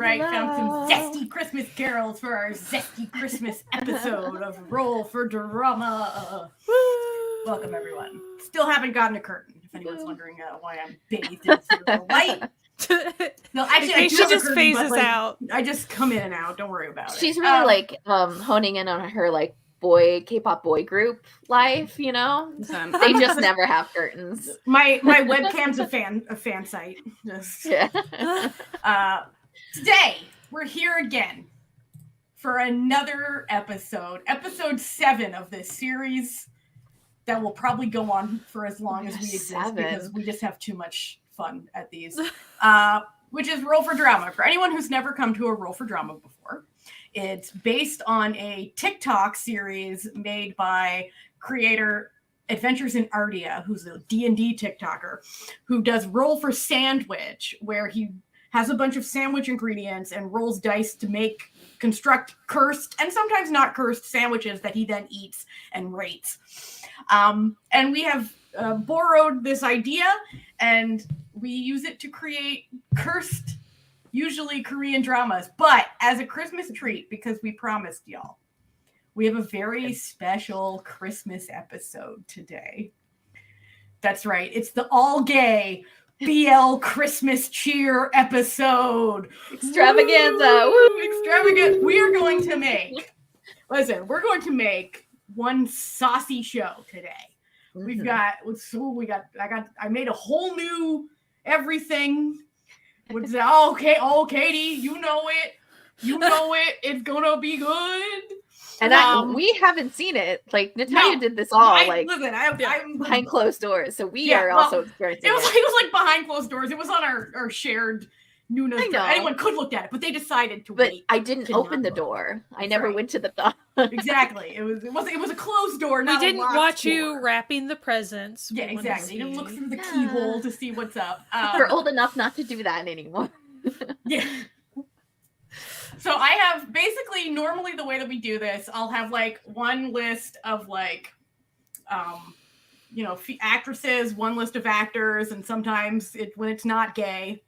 right. Found some zesty Christmas carols for our zesty Christmas episode of Roll for Drama. Welcome, everyone. Still haven't gotten a curtain, if anyone's wondering why I'm bathed in cereal light. No, actually, I do she have a just curtain, phases but, like, out. I just come in and out. Don't worry about it. She's really honing in on her K-pop boy group life, you know? They just never have curtains. My webcam's a fan site. Just today we're here again for another episode 7 of this series that will probably go on for as long as we exist because we just have too much fun at these, which is Roll for Drama. For anyone who's never come to a Roll for Drama before, it's based on a TikTok series made by creator Adventures in Ardia, who's a D&D TikToker, who does Roll for Sandwich, where he has a bunch of sandwich ingredients and rolls dice to construct cursed and sometimes not cursed sandwiches that he then eats and rates. And we have borrowed this idea and we use it to create cursed, usually Korean dramas. But as a Christmas treat, because we promised y'all, we have a very special Christmas episode today. That's right. It's the all-gay BL Christmas cheer episode. Extravaganza. Woo! Extravaganza. We're going to make one saucy show today. Mm-hmm. I made a whole new everything. Katie, you know it. It's gonna be good. And we haven't seen it. Like Natalia did this all I'm behind closed doors, so we are also experiencing it. It was like behind closed doors. It was on our shared Noonas. Anyone could look at it, but they decided to wait. But I didn't open the door. I never went to the door. Exactly. It was a closed door. We didn't watch door. You wrapping the presents. Yeah, exactly. You didn't look through the keyhole to see what's up. We're old enough not to do that anymore. Yeah. So I have basically normally the way that we do this, I'll have one list of actresses, one list of actors, and sometimes when it's not gay,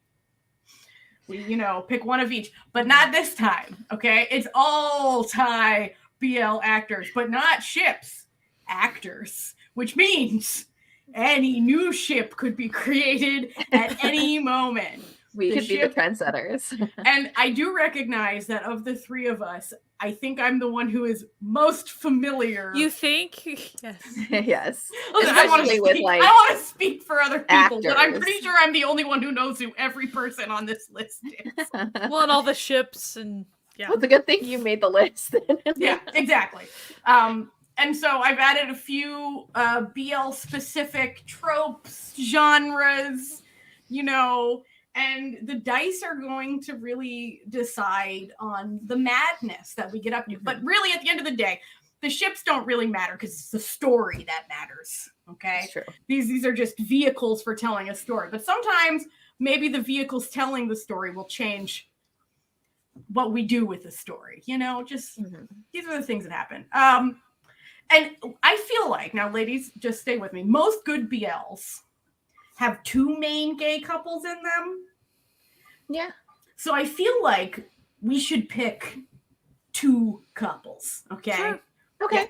we pick one of each. But not this time. Okay, it's all Thai BL actors, but not ships, actors, which means any new ship could be created at any moment. We could be the trendsetters. And I do recognize that of the three of us, I think I'm the one who is most familiar. You think? Yes. Yes. Listen, I want to speak for other people, actors. But I'm pretty sure I'm the only one who knows who every person on this list is. Well, and all the ships and Well, it's a good thing you made the list. Yeah, exactly. And so I've added a few BL specific tropes, genres, and the dice are going to really decide on the madness that we get up to. Mm-hmm. But really, at the end of the day, the ships don't really matter because it's the story that matters. Okay? True. These are just vehicles for telling a story. But sometimes maybe the vehicles telling the story will change what we do with the story. These are the things that happen. And I feel like, now ladies, just stay with me, most good BLs have two main gay couples in them. Yeah. So I feel like we should pick two couples. Okay. Sure. Okay.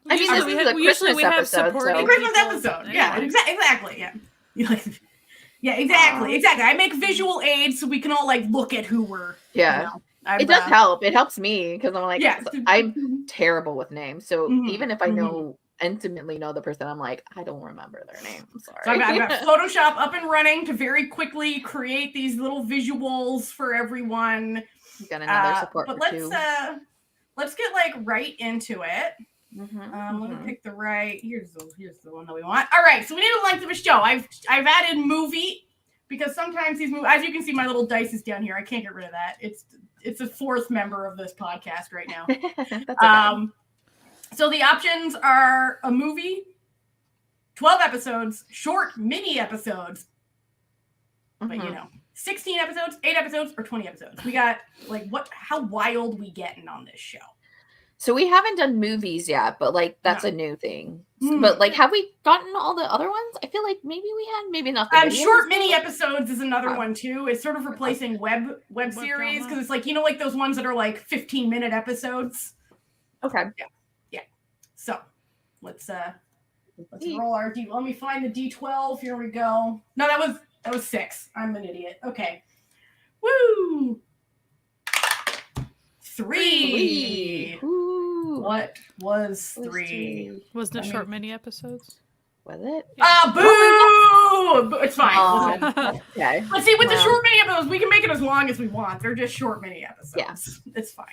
Yeah. I mean, we have supporting Christmas episode. Yeah. Exactly. Yeah. Yeah. Exactly. I make visual aids so we can all look at who we're. Yeah. It does help. It helps me because I'm terrible with names. So even if I intimately know the person, I'm like, I don't remember their name. I'm sorry. So I've got Photoshop up and running to very quickly create these little visuals for everyone. You've got another support. But let's get right into it. Mm-hmm, Let me pick the right. Here's the one that we want. All right, so we need a length of a show. I've added movie because sometimes these movies, as you can see, my little dice is down here. I can't get rid of that. It's a fourth member of this podcast right now. That's okay. So the options are a movie, 12 episodes, short mini episodes, but 16 episodes, 8 episodes, or 20 episodes. We got how wild we getting on this show. So we haven't done movies yet, but like that's a new thing. But like, have we gotten all the other ones? I feel like maybe we had, maybe not. Short mini episodes is another one too. It's sort of replacing web series because it's like, you know, like those ones that are like 15-minute episodes. Okay. Yeah. So let's roll our D. Let me find the D12. Here we go. No, that was 6. I'm an idiot. Okay. Woo! 3. Ooh. What was 3? Wasn't it short mini episodes? Was it? Boo! It's fine. Okay. Let's see, with the short mini episodes, we can make it as long as we want. They're just short mini episodes. Yeah. It's fine.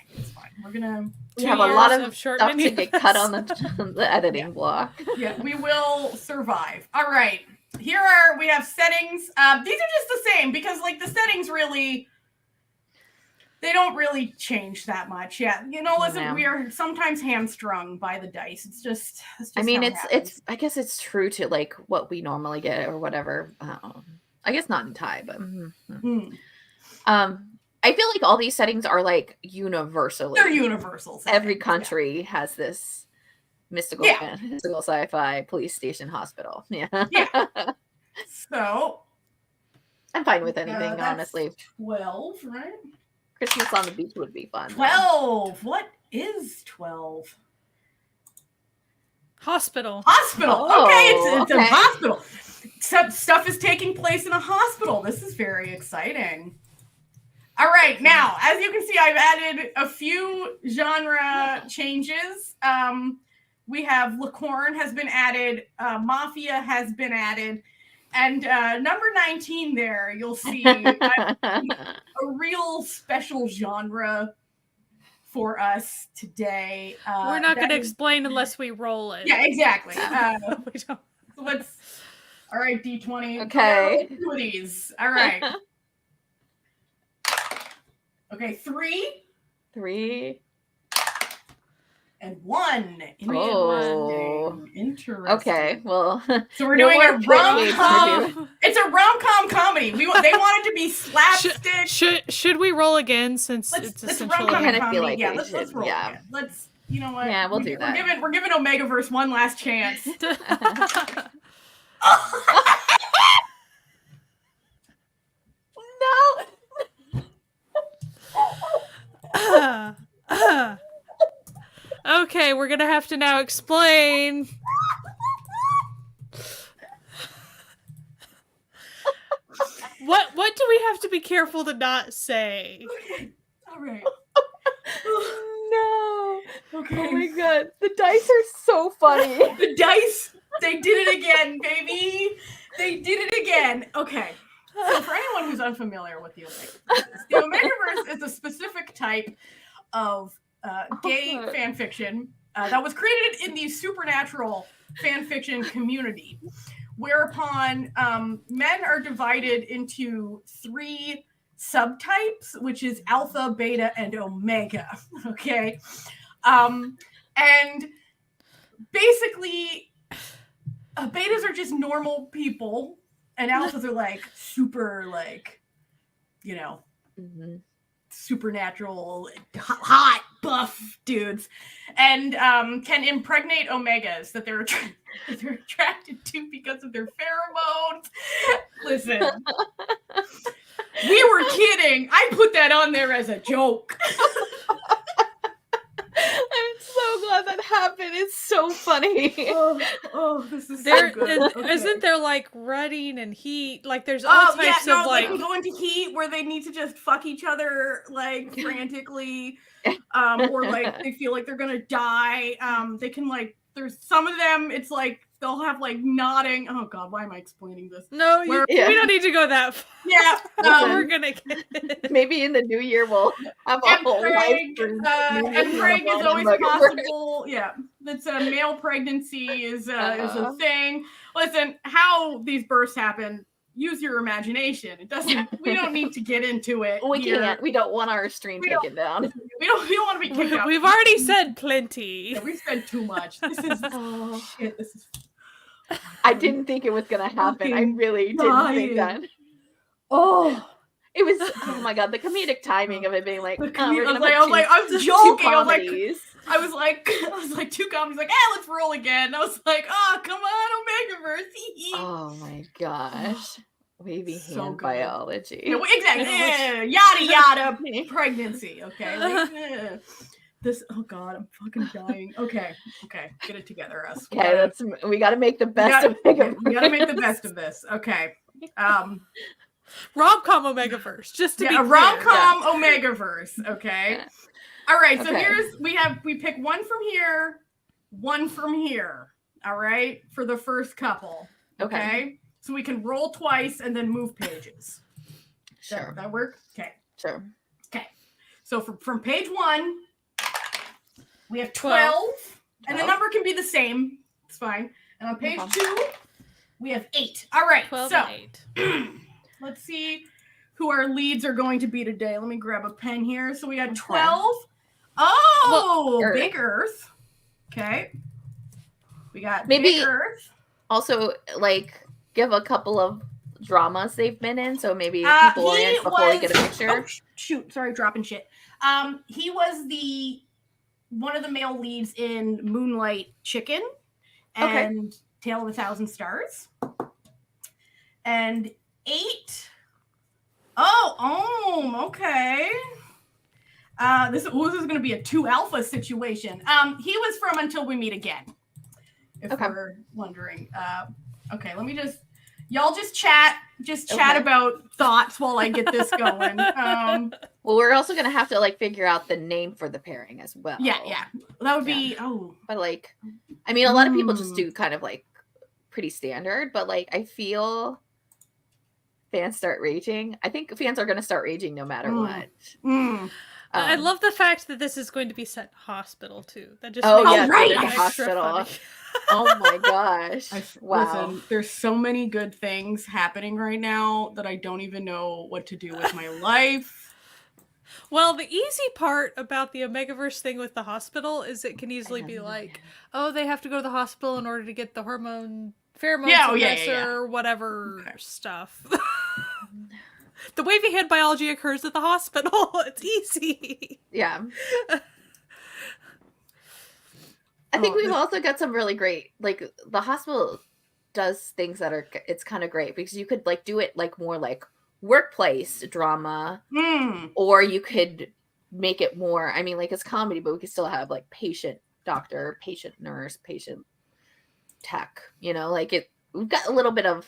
We're gonna. We have a lot of short stuff to get cut on the editing block. Yeah, we will survive. All right. We have settings. These are just the same because like the settings really, they don't really change that much. Yeah. You know, listen, we are sometimes hamstrung by the dice. It's just I mean, it's I guess it's true to like what we normally get or whatever. I guess not in Thai, but I feel like all these settings are like universally. They're universal. Every country has this mystical sci-fi police station hospital. Yeah. So I'm fine with anything, honestly. 12, right? Christmas on the beach would be fun. 12. What is 12? Hospital. Oh, okay, it's a hospital. Stuff is taking place in a hospital. This is very exciting. All right, now, as you can see, I've added a few genre changes. We have Licorne has been added. Mafia has been added. And number 19 there, you'll see a real special genre for us today. We're not going to explain unless we roll it. Yeah, exactly. We don't. All right, D20. Okay. Two of these. All right. Okay, 3. And 1. Interesting. Okay, well. So we're doing a rom-com. It's a rom-com comedy. They wanted to be slapstick. Should we roll again since it's essentially rom-com comedy? Yeah, let's roll again. Let's, you know what? Yeah, we'll do that. We're giving Omegaverse one last chance. No. Okay, we're gonna have to now explain. What do we have to be careful to not say? Okay, all right. No. Okay. Oh my god, the dice are so funny. The dice, they did it again, baby. They did it again. Okay. So for anyone who's unfamiliar with the Omegaverse is a specific type of gay fan fiction that was created in the supernatural fan fiction community, whereupon men are divided into 3 subtypes, which is alpha, beta, and omega. Okay. And basically, betas are just normal people, and alphas are like super, like, you know, supernatural, hot, buff dudes, and can impregnate omegas that they're attracted to because of their pheromones. Listen, we were kidding. I put that on there as a joke. I'm so glad that happened. It's so funny. This is so good. Isn't there like rutting and heat? Like there's all types of like they go into heat where they need to just fuck each other like frantically, or like they feel like they're gonna die. They can like there's some of them. It's like they'll have like nodding. Oh god, why am I explaining this? No, we don't need to go that far. Yeah, we're gonna get it. Maybe in the new year we'll have a whole life. Empreg is always possible. Yeah, that's a male pregnancy is a thing. Listen, how these births happen. Use your imagination. It doesn't. We don't need to get into it. We can't. We don't want our stream taken down. We don't want to be kicked out. We've already said plenty. Yeah, we've said too much. This is shit. This is. I didn't think it was gonna happen. I really didn't think that. Oh, It was, oh my god, the comedic timing of it being like, I'm joking. I was like, 2 comedies, like, let's roll again. I was like, oh, come on, Omegaverse. Oh my gosh. Wavy hand good. biology. Yeah, exactly. Yada yada. Pregnancy. Okay. Like, this. Oh god, I'm fucking dying. Okay. Get it together, us. We gotta make the best of Omegaverse. We gotta make the best of this. Okay. Rom-com Omegaverse, just to be clear. Rom-com Omegaverse, okay? Yeah. All right, so we pick one from here, one from here, all right, for the first couple, okay? So we can roll twice and then move pages. Sure. That work? Okay. Sure. Okay. So from page 1, we have 12, and the number can be the same. It's fine. And on page 2, we have 8. All right, 12 so and 8. Let's see who our leads are going to be today. Let me grab a pen here. So we got 12. Oh, Big Earth. Okay. We got Big Earth. Also, like, give a couple of dramas they've been in, so maybe people orient before we get a picture. Oh, shoot. Sorry, dropping shit. He was one of the male leads in Moonlight Chicken and Tale of a Thousand Stars. And 8. Okay. This is going to be a 2 alpha situation. He was from Until We Meet Again. If we're wondering. Okay, let me y'all just chat about thoughts while I get this going. Well, we're also going to have to like figure out the name for the pairing as well. Yeah. That would be But like, I mean, a lot of people just do kind of like pretty standard, but like I feel fans start raging. I think fans are going to start raging no matter what. I love the fact that this is going to be set in hospital too. That just makes it hospital. Oh my gosh! Wow. Listen, there's so many good things happening right now that I don't even know what to do with my life. Well, the easy part about the Omegaverse thing with the hospital is it can easily be like, they have to go to the hospital in order to get the pheromones or whatever stuff. The wavy hand biology occurs at the hospital. It's easy. Yeah. I think we've also got some really great, like, the hospital does things that it's kind of great because you could like do it like more like workplace drama, or you could make it more, I mean, like it's comedy, but we could still have like patient doctor, patient nurse, patient tech, like we've got a little bit of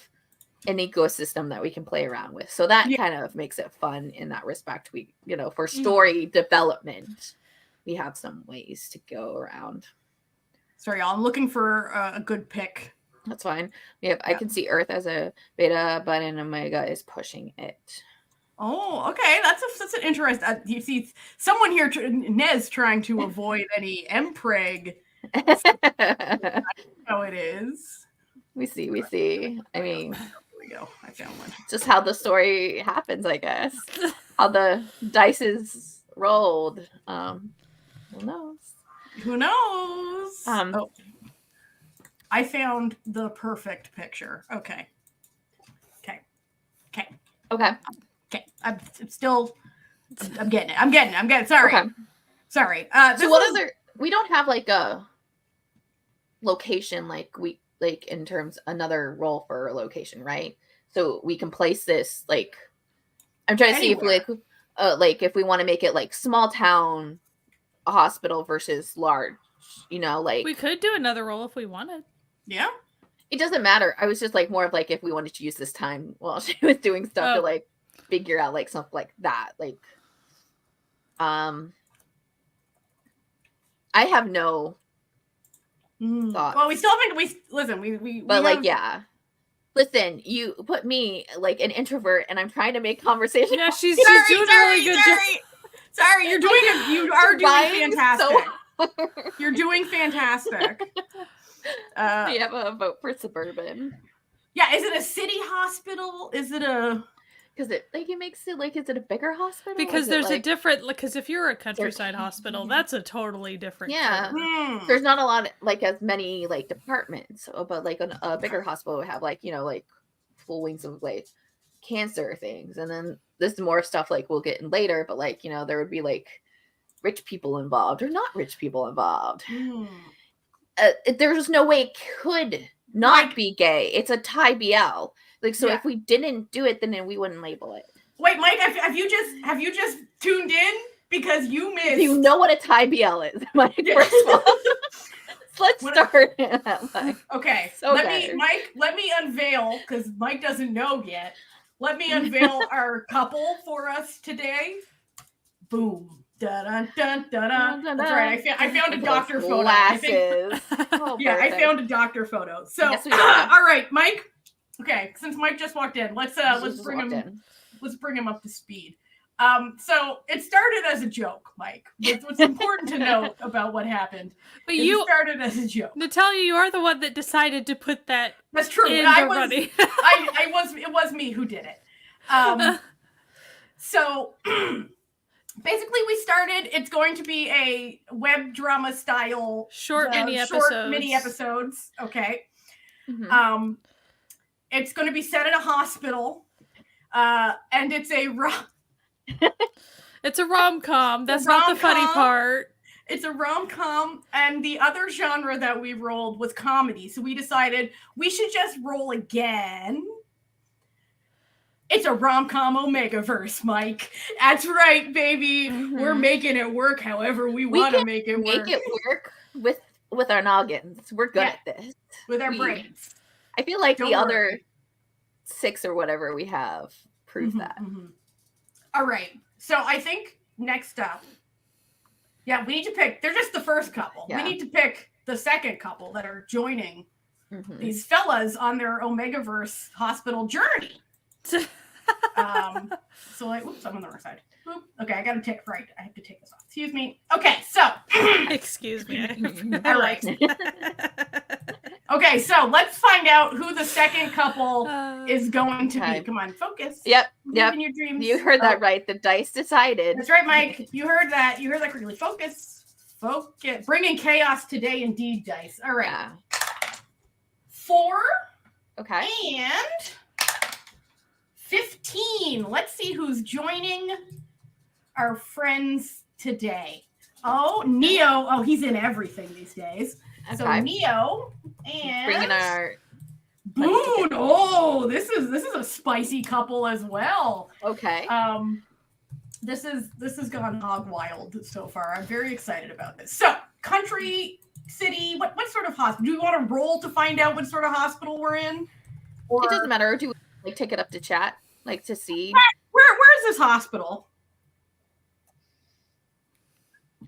an ecosystem that we can play around with. So that kind of makes it fun in that respect. We, for story development, we have some ways to go around. Sorry, y'all. I'm looking for a good pick. That's fine. I can see Earth as a beta, but an Omega is pushing it. Oh, okay. That's an interest. You see someone here, Nez, trying to avoid any MPreg. How it is. We see. I mean, here we go. I found one. Just how the story happens, I guess. How the dice is rolled. Who knows? Who knows? I found the perfect picture. Okay. I'm getting it. Sorry. Okay. Sorry. So we don't have like a location in terms another role for a location, right? So we can place this like, I'm trying to see if we want to make it like small town hospital versus large, we could do another role if we wanted. Yeah, it doesn't matter. I was just like more of like if we wanted to use this time while she was doing stuff to like figure out like something like that. Like I have no thoughts. Well, we still haven't listen, you put me like an introvert and I'm trying to make conversation. Yeah, she's doing a really good job. Sorry, you are doing fantastic. You're doing fantastic. You have a vote for suburban. Yeah, is it a city hospital? Is it a? Because it makes it like, is it a bigger hospital? Because there's a different, because if you're a countryside hospital, that's a totally different. Yeah, there's not a lot like as many like departments, but like a bigger hospital would have like like full wings of like cancer things, and then this is more stuff like we'll get in later, but like, you know, there would be like rich people involved or not rich people involved. There's no way it could not be gay. It's a tie BL. Like, so if we didn't do it, then we wouldn't label it. Wait, Mike, have you just tuned in? Because you missed. You know what a tie BL is, Mike. First of all, let's start. Okay, so let me unveil, because Mike doesn't know yet. Let me unveil our couple for us today. Boom. Dun, dun, dun, dun. That's right. I found a doctor photo. Glasses. I found a doctor photo. So, all right, Mike. Okay, since Mike just walked in, let's bring him up to speed. So it started as a joke, Mike. What's important to note about what happened? But it started as a joke. Natalia, you are the one that decided to put that. That's true. It was me who did it. So basically, we started. It's going to be a web drama style short mini episodes. Okay. Mm-hmm. It's going to be set in a hospital, and it's a it's a rom-com. That's not the funny part. It's a rom-com, and the other genre that we rolled was comedy. So we decided we should just roll again. It's a rom-com Omegaverse, Mike. That's right, baby. Mm-hmm. We're making it work however we want to make it work. Make it work with our noggins. We're good at this. With our brains. I feel like the other 6 or whatever we have prove that. Mm-hmm. All right. So I think next up, we need to pick. They're just the first couple. Yeah. We need to pick the second couple that are joining these fellas on their Omegaverse hospital journey. So oops, I'm on the wrong side. Oop. Okay, I got to take right. I have to take this off. Excuse me. Okay, so excuse me. All right. Okay, so let's find out who the second couple is going to be. Come on, focus. Yep. In your dreams. You heard that right. The dice decided. That's right, Mike. You heard that. You heard that correctly. Focus. Bringing chaos today, indeed, dice. All right. Yeah. 4. Okay. And 15. Let's see who's joining our friends today. Oh, Neo. Oh, he's in everything these days. Okay. So Neo and bringing our Boone. Oh, this is a spicy couple as well. Okay. This has gone hog wild so far. I'm very excited about this. So, country, city, what sort of hospital? Do we want to roll to find out what sort of hospital we're in? Or it doesn't matter. Do we take it up to chat, like to see? Where's this hospital?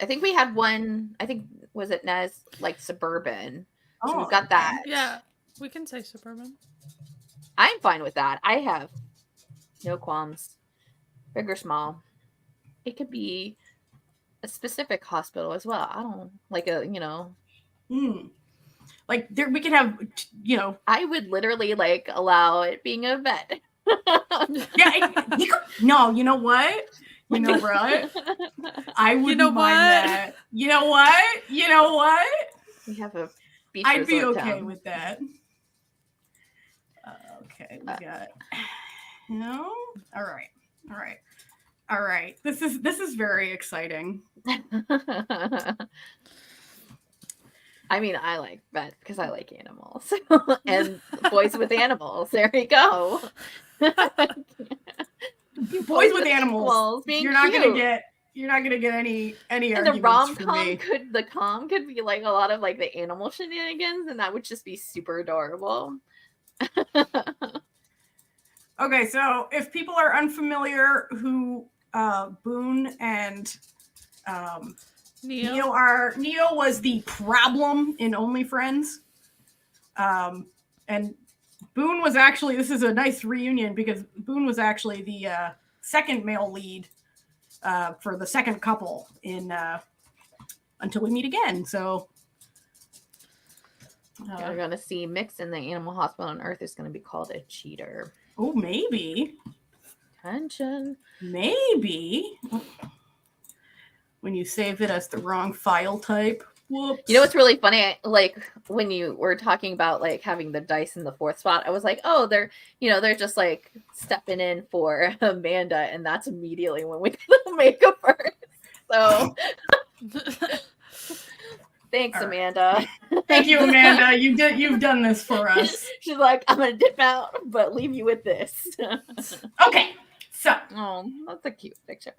I think we had one. I think was it Nez, like suburban. So we've got that. Yeah, we can say suburban. I'm fine with that. I have no qualms. Big or small. It could be a specific hospital as well. I don't like like there we could have, I would literally like allow it being a vet. No, you know what? You know what? I wouldn't mind that. You know what? We have a beach I'd be okay town. with that. Okay, we got All right. This is very exciting. I mean, I like vet because I like animals. And boys with animals. There you go. Boys with animals. You're not gonna get any and arguments from me. The com could be like a lot of like the animal shenanigans, and that would just be super adorable. Okay, so if people are unfamiliar who Boone and Neo was the problem in Only Friends. And Boone was actually, this is a nice reunion because Boone was actually the second male lead for the second couple in Until We Meet Again. So we're going to see Mix in the Animal Hospital on Earth is going to be called a cheater. Oh, maybe. Tension. Maybe. When you save it as the wrong file type. Whoops. You know what's really funny? Like when you were talking about like having the dice in the 4th spot, I was like, oh, they're just like stepping in for Amanda, and that's immediately when we get the makeup first. So thanks, Amanda. Thank you, Amanda. You've done this for us. She's like, I'm gonna dip out, but leave you with this. Okay, so that's a cute picture.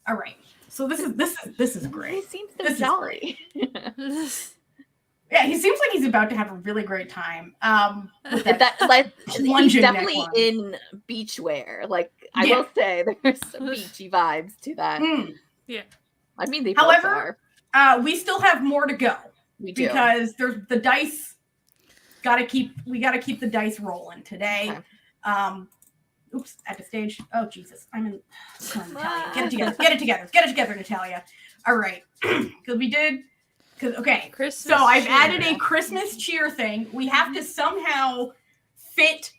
All right, so this is great. He seems so jolly. Yeah, he seems like he's about to have a really great time. He's definitely in beachwear. Like I will say, there's some beachy vibes to that. Yeah, I mean, they both are. We still have more to go. We do, because there's the dice. We gotta keep the dice rolling today. Okay. Oops, at the stage. Oh Jesus, I'm in. Come on, Natalia. Get it together, Natalia. All right, because we did. Okay, Christmas so I've added a Christmas cheer thing. We have to somehow fit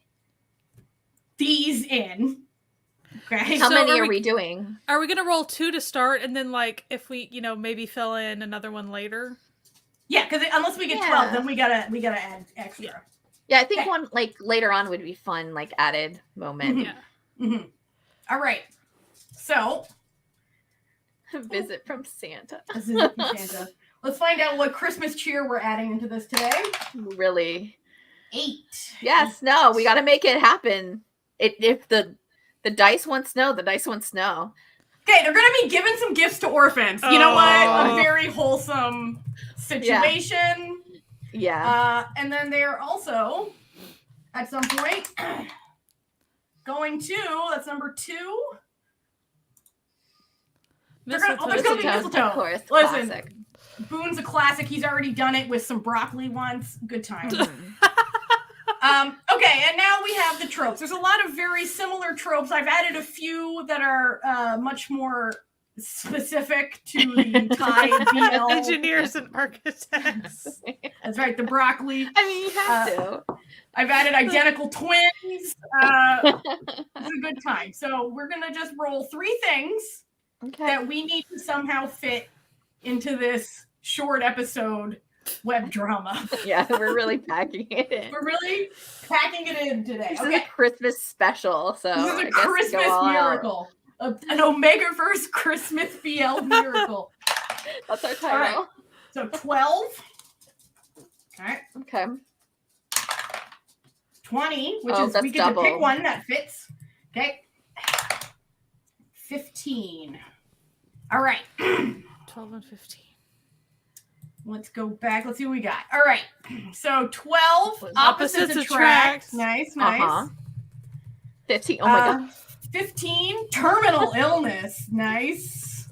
these in. Okay. How many are we doing? Are we gonna roll 2 to start, and then like if we, maybe fill in another one later? Yeah, because unless we get 12, then we gotta add extra. Yeah, I think one like later on would be fun, like added moment. Yeah. Mm-hmm. All right. So, visit from Santa. Let's find out what Christmas cheer we're adding into this today. Really? 8. Yes. No, we got to make it happen. If the dice want snow, the dice want snow. Okay, they're gonna be giving some gifts to orphans. You know what? A very wholesome situation. Yeah. And then they're also at some point going to, that's number 2. There's gonna be mistletoe. Of course. Listen, classic. Boone's a classic. He's already done it with some broccoli once. Good time. Okay, and now we have the tropes. There's a lot of very similar tropes. I've added a few that are much more specific to the Thai BL. Engineers and architects. That's right, the broccoli. I mean, you have to. I've added identical twins. It's a good time. So we're going to just roll 3 things that we need to somehow fit into this short episode web drama. Yeah, we're really packing it in. We're really packing it in today. This is a Christmas special, so this is a Christmas miracle. An Omegaverse Christmas BL miracle. That's our title. Right. So 12. Okay. 20, which is we get double. To pick one that fits. Okay. 15. All right. 12 and 15. Let's go back. Let's see what we got. All right. So 12 opposites attract. Nice. 15. Oh my god. 15 terminal illness. Nice.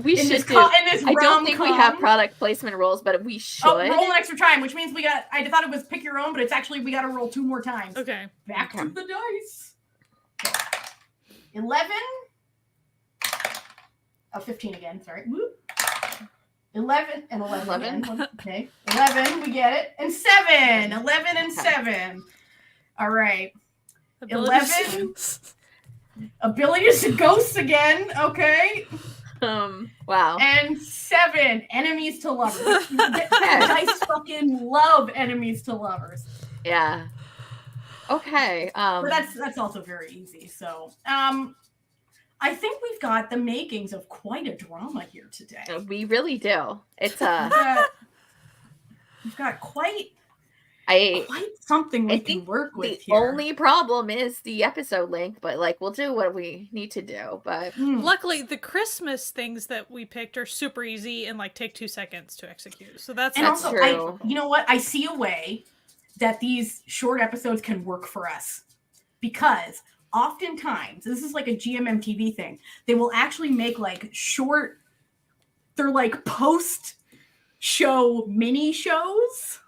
We should do. I don't think we have product placement rolls, but we should. Oh, roll an extra time, which means I thought it was pick your own, but it's actually we got to roll 2 more times. Okay. Back to the dice. Okay. 11. Oh, 15 again. Sorry. Whoop. 11 and 11. Okay. 11, we get it. And 7. 11 and 7. All right. 11. Abilities to ghosts again. Okay. Wow. And 7. Enemies to lovers. Dice fucking love enemies to lovers. Yeah. Okay. But that's also very easy. So, I think we've got the makings of quite a drama here today. We really do. It's we've got quite something we can work with. The only problem is the episode length, but like we'll do what we need to do. But luckily, the Christmas things that we picked are super easy and like take 2 seconds to execute. So that's also true. You know what? I see a way that these short episodes can work for us because oftentimes, this is like a GMMTV thing, they will actually make like short, they're like post-show mini shows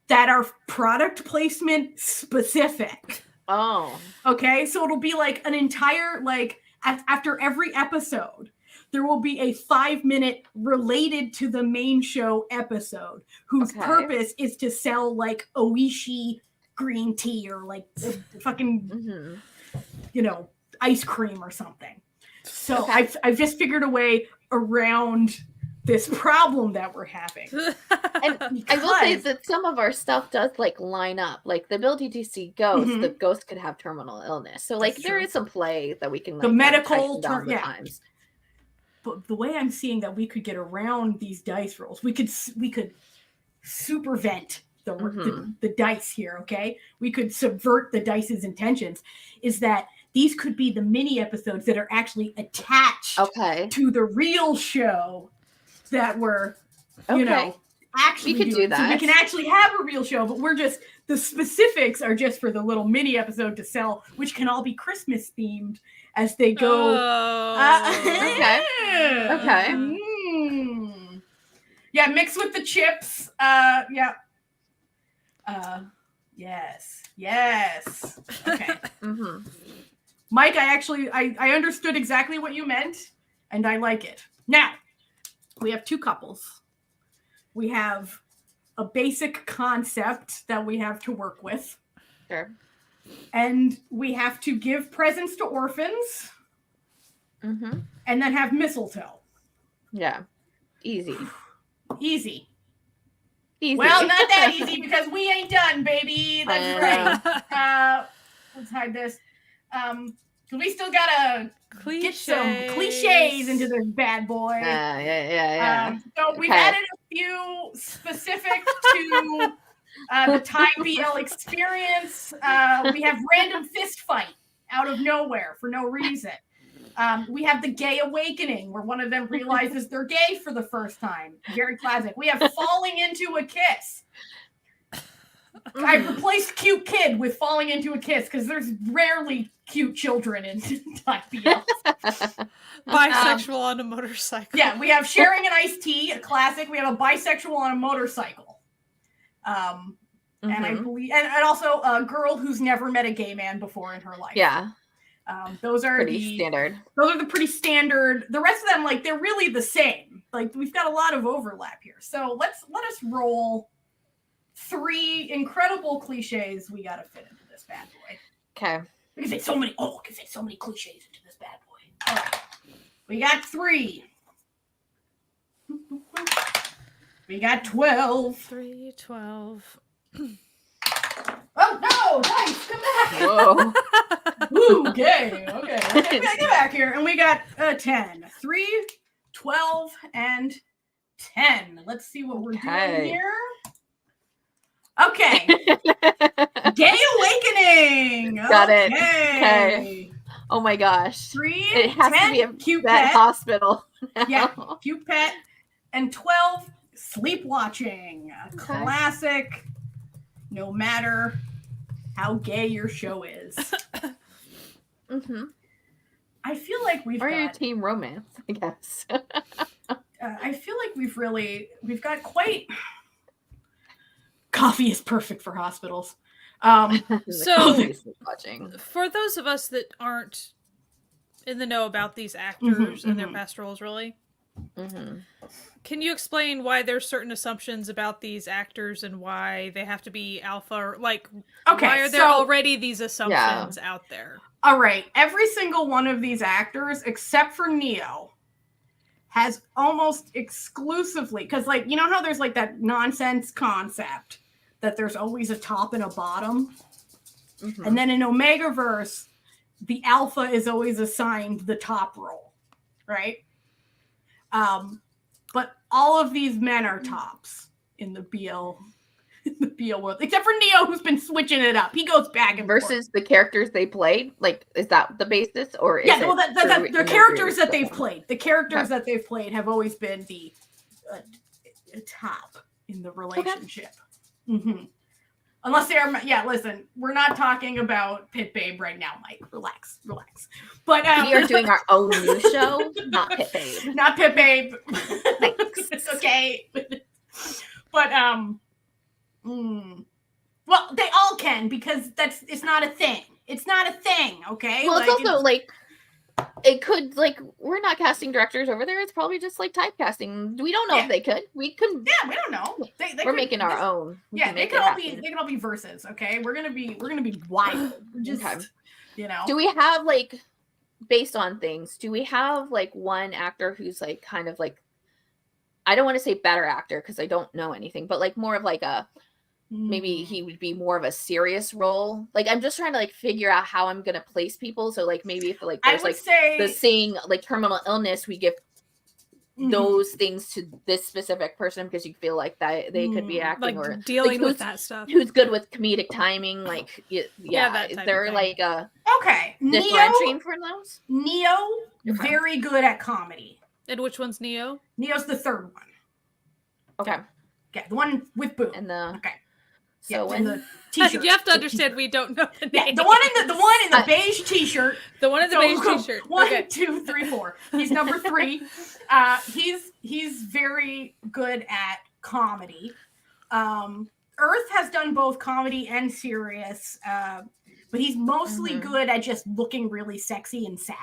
that are product placement specific. Oh. Okay, so it'll be like an entire, like, after every episode, there will be a 5-minute related to the main show episode whose purpose is to sell like Oishi green tea or like fucking... ice cream or something. So I've just figured a way around this problem that we're having. And I will say that some of our stuff does like line up, like the ability to see ghosts. The ghost could have terminal illness, so like there is some play that we can like the medical times. But the way I'm seeing that we could get around these dice rolls, we could super vent the dice here. Okay, we could subvert the dice's intentions. Is that these could be the mini episodes that are actually attached to the real show that we're, actually we could do that. So we can actually have a real show, but the specifics are just for the little mini episode to sell, which can all be Christmas themed as they go. Okay. Yeah, mix with the chips. Yes. Okay. Mike, I understood exactly what you meant, and I like it. Now, we have two couples. We have a basic concept that we have to work with. Sure. And we have to give presents to orphans. And then have mistletoe. Yeah. Easy. Well, not that easy because we ain't done, baby. That's right. Let's hide this. We still gotta get some cliches into this bad boy. Yeah. So we've added a few specific to the Thai BL experience. We have random fist fight out of nowhere for no reason. We have the gay awakening where one of them realizes they're gay for the first time. Very classic. We have falling into a kiss. I replaced cute kid with falling into a kiss because there's rarely cute children in Thai BL. Bisexual on a motorcycle. Yeah, we have sharing an iced tea, a classic. We have a bisexual on a motorcycle. And I believe, and also a girl who's never met a gay man before in her life. Yeah. Those are pretty standard. Those are the pretty standard. The rest of them, like, they're really the same. Like, we've got a lot of overlap here. So let us roll 3 incredible cliches we got to fit into this bad boy. Okay. We can say so many cliches into this bad boy. All right. We got 3. We got 12. 3, 12. Oh, no! Nice! Come back! Whoa. Okay. Get back here. And we got 10. 3, 12, and 10. Let's see what we're doing here. Okay. Gay awakening! Got it. Okay. Oh my gosh. 3, it has 10, to be a cute pet pet. Hospital. Yeah, cute pet. And 12, sleepwatching. Classic. No matter how gay your show is. I feel like we've or got... your team romance, I guess. I feel like we've got quite... Coffee is perfect for hospitals. So, for those of us that aren't in the know about these actors and their past roles, really, can you explain why there's certain assumptions about these actors and why they have to be alpha? Or, like, why are there already these assumptions out there? All right. Every single one of these actors, except for Neo, has almost exclusively... Because, like, you know how there's, like, that nonsense concept that there's always a top and a bottom? And then in Omegaverse, the alpha is always assigned the top role, right? But all of these men are tops in the BL world, except for Neo, who's been switching it up. He goes back and versus the characters they played. Like, is that the basis, or is the characters that they've played? The characters that they've played have always been the top in the relationship. Unless they are, listen, we're not talking about Pit Babe right now, Mike. Relax. But we are doing our own new show, not Pit Babe. Not Pit Babe. It's okay. But well, they all can, because it's not a thing. It's not a thing, okay? Well, it's also like it could, like, we're not casting directors over there. It's probably just like typecasting. We don't know if they could. We couldn't. Yeah, we don't know. We're making our own. They can all be verses. Okay, we're gonna be wild. Just you know. Do we have, like, based on things? Do we have, like, one actor who's, like, kind of like I don't want to say better actor because I don't know anything, but like more of like a maybe he would be more of a serious role. Like I'm just trying to like figure out how I'm gonna place people. So like maybe if like there's like the saying like terminal illness, we give those things to this specific person because you feel like that they could be acting like or dealing with that stuff. Who's good with comedic timing? Like yeah, is there like a Neo for those? Neo very good at comedy. And which one's Neo? Neo's the third one. Okay. Yeah, the one with Boo. And the So in the t-shirt. You have to understand we don't know the name. Yeah, the one in the beige t-shirt. The one in the beige t-shirt. 1, 2, 3, 4. He's number 3. He's very good at comedy. Earth has done both comedy and serious, but he's mostly good at just looking really sexy and sad.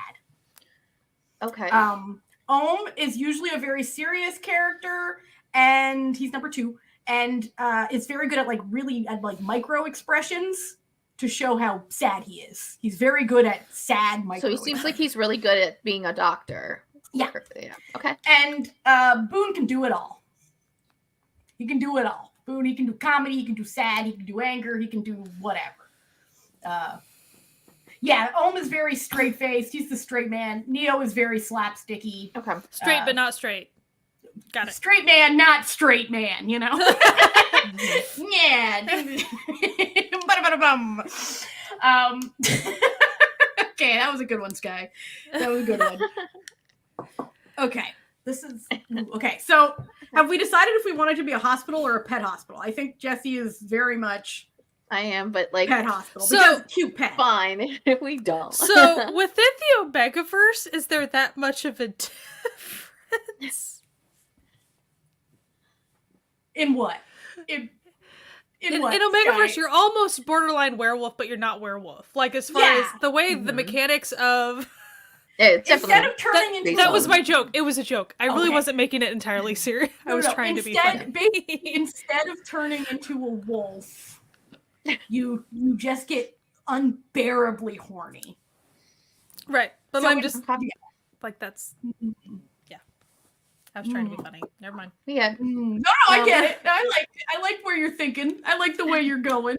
Okay. Ohm is usually a very serious character, and he's number 2. And is very good at like micro expressions to show how sad he is. He's very good at sad micro. So he seems like he's really good at being a doctor. Yeah. Okay. And Boone can do it all. He can do it all. Boone, he can do comedy, he can do sad, he can do anger, he can do whatever. Ohm is very straight-faced. He's the straight man. Neo is very slapsticky. Okay. Straight but not straight. Got it. Straight man, not straight man, you know? Yeah. Okay, that was a good one, Sky. That was a good one. Okay. Okay, so have we decided if we wanted to be a hospital or a pet hospital? I think Jessie is very much I am, but like pet hospital. So because cute pet. Fine if we don't. So within the Omegaverse, is there that much of a difference? In what? In what? In Omegaverse, Sky? you're almost borderline werewolf, but you're not werewolf. Like as far as the way the mechanics of Instead of turning into that was my joke. It was a joke. I really wasn't making it entirely serious. I was trying to be funny. Instead of turning into a wolf, you just get unbearably horny. Right. But So I'm just like that's I was trying to be funny. Never mind. Yeah. No, I get it. I like where you're thinking. I like the way you're going.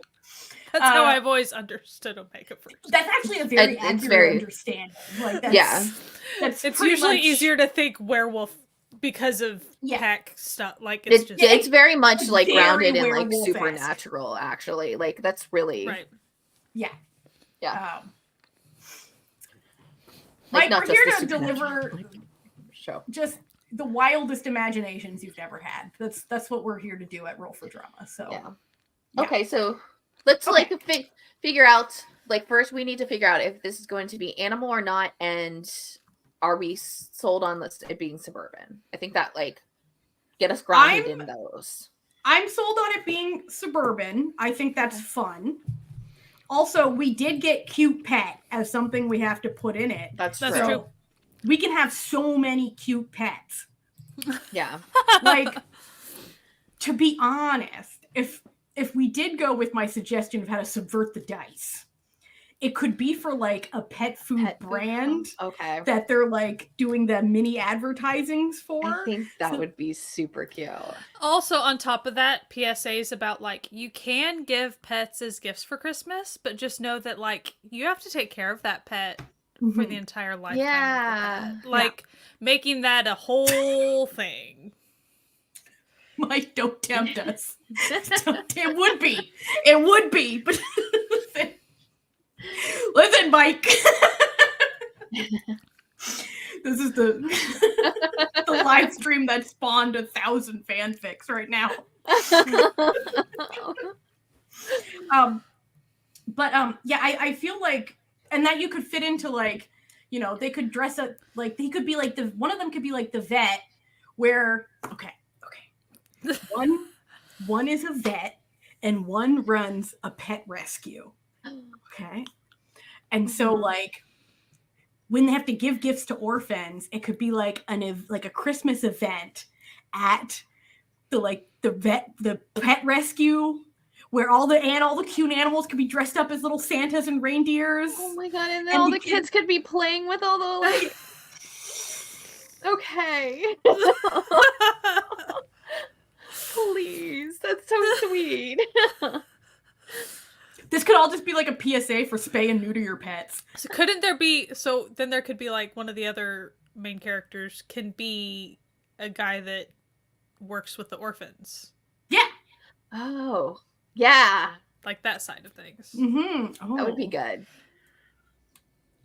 That's how I've always understood Omegaverse. That's actually a very accurate understanding. Like that's it's usually easier to think werewolf because of pack stuff. Like it's very much like grounded in like supernatural. Actually, like that's really right. Yeah. Like Mike, we're here to deliver just the wildest imaginations you've ever had. That's what we're here to do at Roll for Drama. So okay, so let's figure out like first we need to figure out if this is going to be animal or not, and are we sold on it being suburban? I think that like get us grounded in those. I'm sold on it being suburban. I think that's fun. Also, we did get cute pet as something we have to put in it. That's true. We can have so many cute pets. Yeah. Like, to be honest, if we did go with my suggestion of how to subvert the dice, it could be for like a pet food brand that they're like doing the mini advertisings for. I think that would be super cute. Also, on top of that, PSAs about like you can give pets as gifts for Christmas, but just know that like you have to take care of that pet for the entire lifetime. Yeah. Of the pet. Like making that a whole thing. Mike, don't tempt us. It would be, but listen, Mike. This is the live stream that spawned 1,000 fanfics right now. I feel like, and that you could fit into like, you know, they could dress up like they could be like one of them could be like the vet, where one is a vet and one runs a pet rescue. Okay. And so like when they have to give gifts to orphans, it could be like a Christmas event at the pet rescue where all the cute animals could be dressed up as little Santas and reindeers. Oh my god, and then all the kids could be playing with all the like okay. sweet. This could all just be like a PSA for spay and neuter your pets. So couldn't there be... So then there could be like one of the other main characters can be a guy that works with the orphans. Yeah. Oh. Yeah. Like that side of things. Mm-hmm. Oh. That would be good.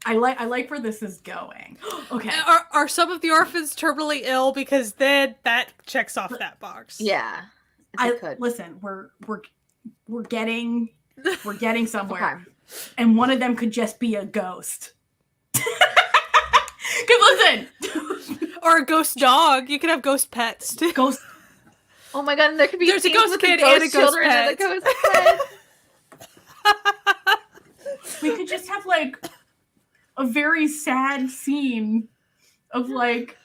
I like where this is going. Okay. Are some of the orphans terminally ill? Because then that checks off that box. Yeah. I could. Listen, we're getting somewhere. Okay. And one of them could just be a ghost. Cause listen. Or a ghost dog. You could have ghost pets too. Ghost. Oh my god, and there could be There's a ghost kid and a ghost pet. And a ghost pet. We could just have like a very sad scene of like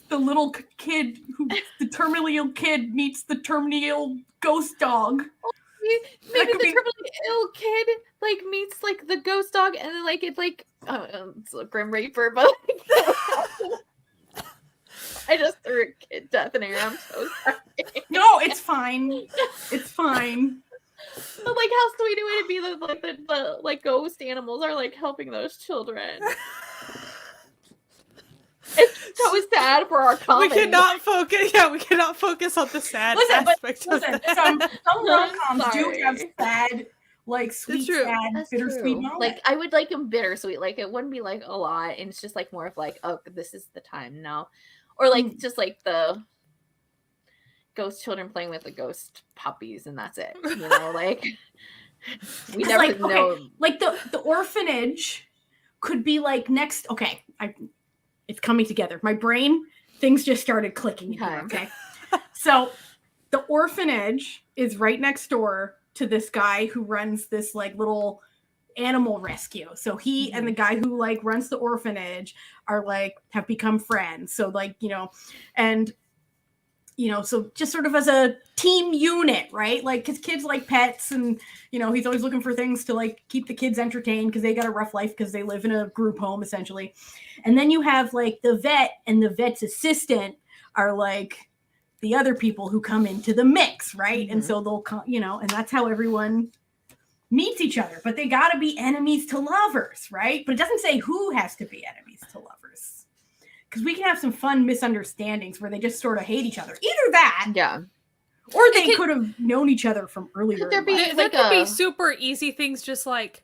the little kid who the terminally ill kid meets the terminally ill ghost dog. Maybe the terminally ill kid like meets like the ghost dog, and then like it's like it's a Grim Reaper, but like, I just threw a kid death in here. I'm so sorry. No, it's fine. It's fine. But like, how sweet it would be that the like ghost animals are like helping those children. It's so sad for our comedy. We cannot focus. Yeah, we cannot focus on the sad aspect of that. Some rom-coms do have sad, like sweet, sad, bittersweet moments. Like I would like them bittersweet. Like it wouldn't be like a lot, and it's just like more of like, oh, this is the time now, or like just like the ghost children playing with the ghost puppies, and that's it. You know, like we never like, know. Okay, like the orphanage could be like next. Okay, it's coming together. My brain, things just started clicking here, okay? So the orphanage is right next door to this guy who runs this like little animal rescue. So he and the guy who like runs the orphanage are like have become friends. So like, and so just sort of as a team unit, right? Like, because kids like pets, and he's always looking for things to like keep the kids entertained because they got a rough life because they live in a group home essentially. And then you have like the vet and the vet's assistant are like the other people who come into the mix, right? Mm-hmm. And so they'll come, and that's how everyone meets each other. But they got to be enemies to lovers, right? But it doesn't say who has to be enemies to lovers. Because we can have some fun misunderstandings where they just sort of hate each other. Either that, yeah, or they could have known each other from earlier. Could there could be super easy things, just like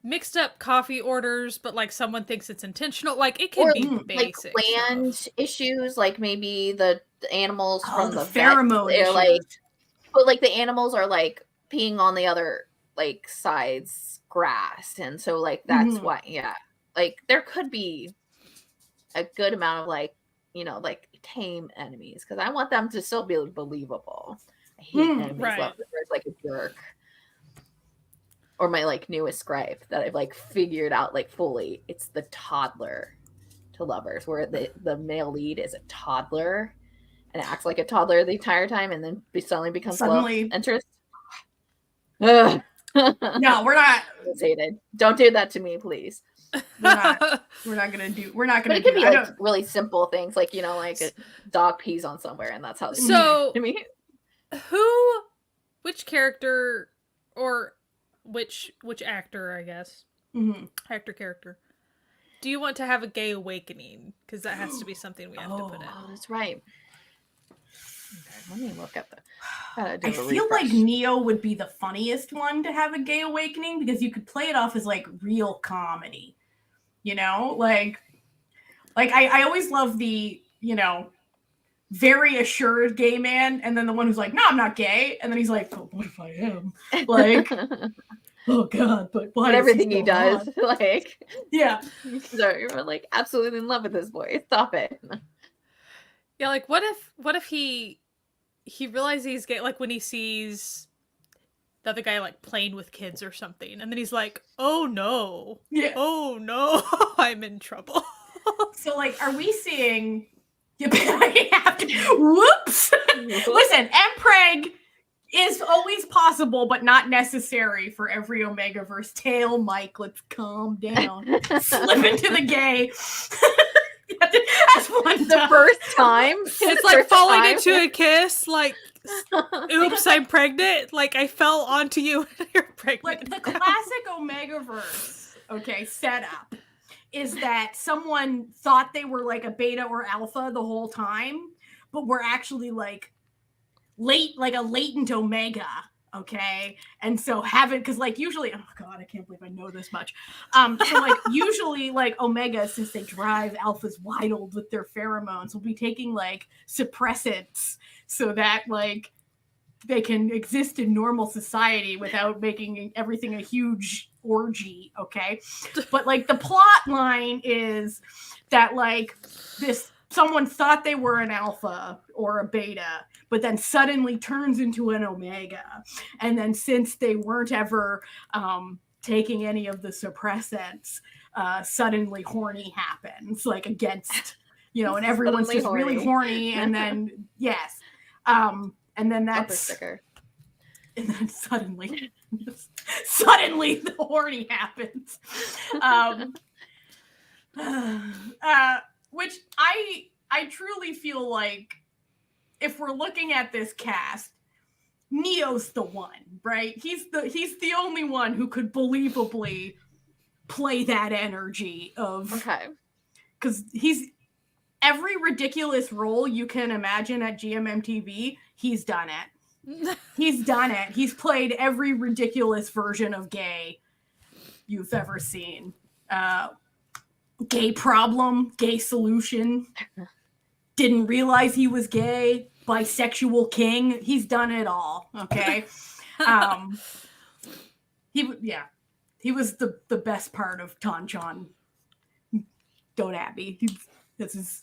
mixed up coffee orders, but like someone thinks it's intentional. Like it could be basic, like planned issues, like maybe the animals from the pheromone vet, like, but like the animals are like peeing on the other like side's grass, and so like that's why, like there could be a good amount of like tame enemies, because I want them to still be believable. I hate enemies where it's like a jerk, or my like newest gripe that I've like figured out like fully. It's the toddler to lovers, where the male lead is a toddler and acts like a toddler the entire time, and then suddenly becomes love interest. No, we're not. Hated. Don't do that to me, please. We're not gonna do. But it could be like really simple things, like like a dog pees on somewhere, and that's how. So, to me, which character, or which actor, I guess, character, do you want to have a gay awakening? Because that has to be something we have to put in. Oh, that's right. Okay, let me look at I feel like Neo would be the funniest one to have a gay awakening, because you could play it off as like real comedy, like I always love the very assured gay man, and then the one who's like, no, I'm not gay, and then he's like, oh, what if I am? Like, oh god, but everything he does, like, yeah, sorry, we're like absolutely in love with this boy. Stop it. Yeah, like what if he realizes he's gay, like when he sees the other guy like playing with kids or something, and then he's like, oh no, I'm in trouble. So like, are we seeing? Whoops. Listen, Mpreg is always possible, but not necessary for every Omegaverse tale. Mike, let's calm down. Slip into the gay. That's one the first time. It's like falling into a kiss, like oops, I'm pregnant. Like I fell onto you and you're pregnant. Like the classic Omegaverse, setup is that someone thought they were like a beta or alpha the whole time, but were actually like a latent Omega. Okay. And so because like usually, oh God, I can't believe I know this much. So like usually like Omegas, since they drive alphas wild with their pheromones, will be taking like suppressants so that like they can exist in normal society without making everything a huge orgy. Okay. But like the plot line is that like someone thought they were an alpha or a beta, but then suddenly turns into an omega. And then since they weren't ever taking any of the suppressants, suddenly horny happens, like against, and everyone's just really horny. And then, yes. And then that's... And then suddenly the horny happens. Which I truly feel like if we're looking at this cast, Neo's the one, right? He's the only one who could believably play that energy of... Okay. Because he's... Every ridiculous role you can imagine at GMMTV, he's done it. He's done it. He's played every ridiculous version of gay you've ever seen. Gay problem, gay solution, didn't realize he was gay, bisexual king. He's done it all. Okay. He was the best part of Tanchan. Don't Abby. That's his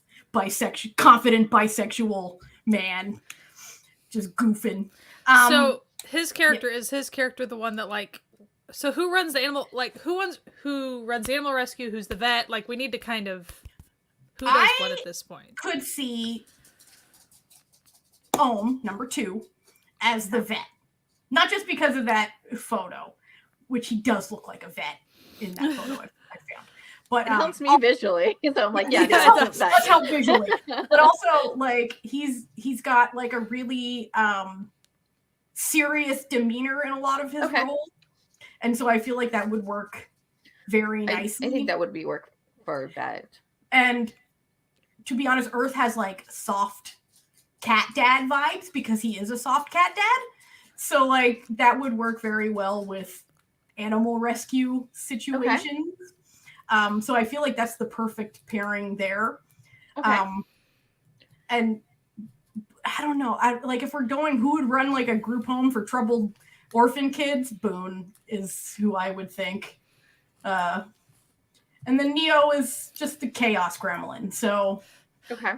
confident bisexual man, just goofing. So his character is the one that like. So who runs the animal? Like who runs the animal rescue? Who's the vet? Like we need to kind of who does what at this point. Could see number 2 as the vet, not just because of that photo, which he does look like a vet in that photo I found. But it helps me visually, so I'm like, yeah, it does help visually. But also, like he's got like a really serious demeanor in a lot of his roles. And so I feel like that would work very nicely. I think that would work for that. And to be honest, Earth has like soft cat dad vibes because he is a soft cat dad. So like that would work very well with animal rescue situations. Okay. So I feel like that's the perfect pairing there. Okay. And I don't know. If we're going, who would run like a group home for troubled orphan kids? Boone is who I would think. And then Neo is just the chaos gremlin. So okay.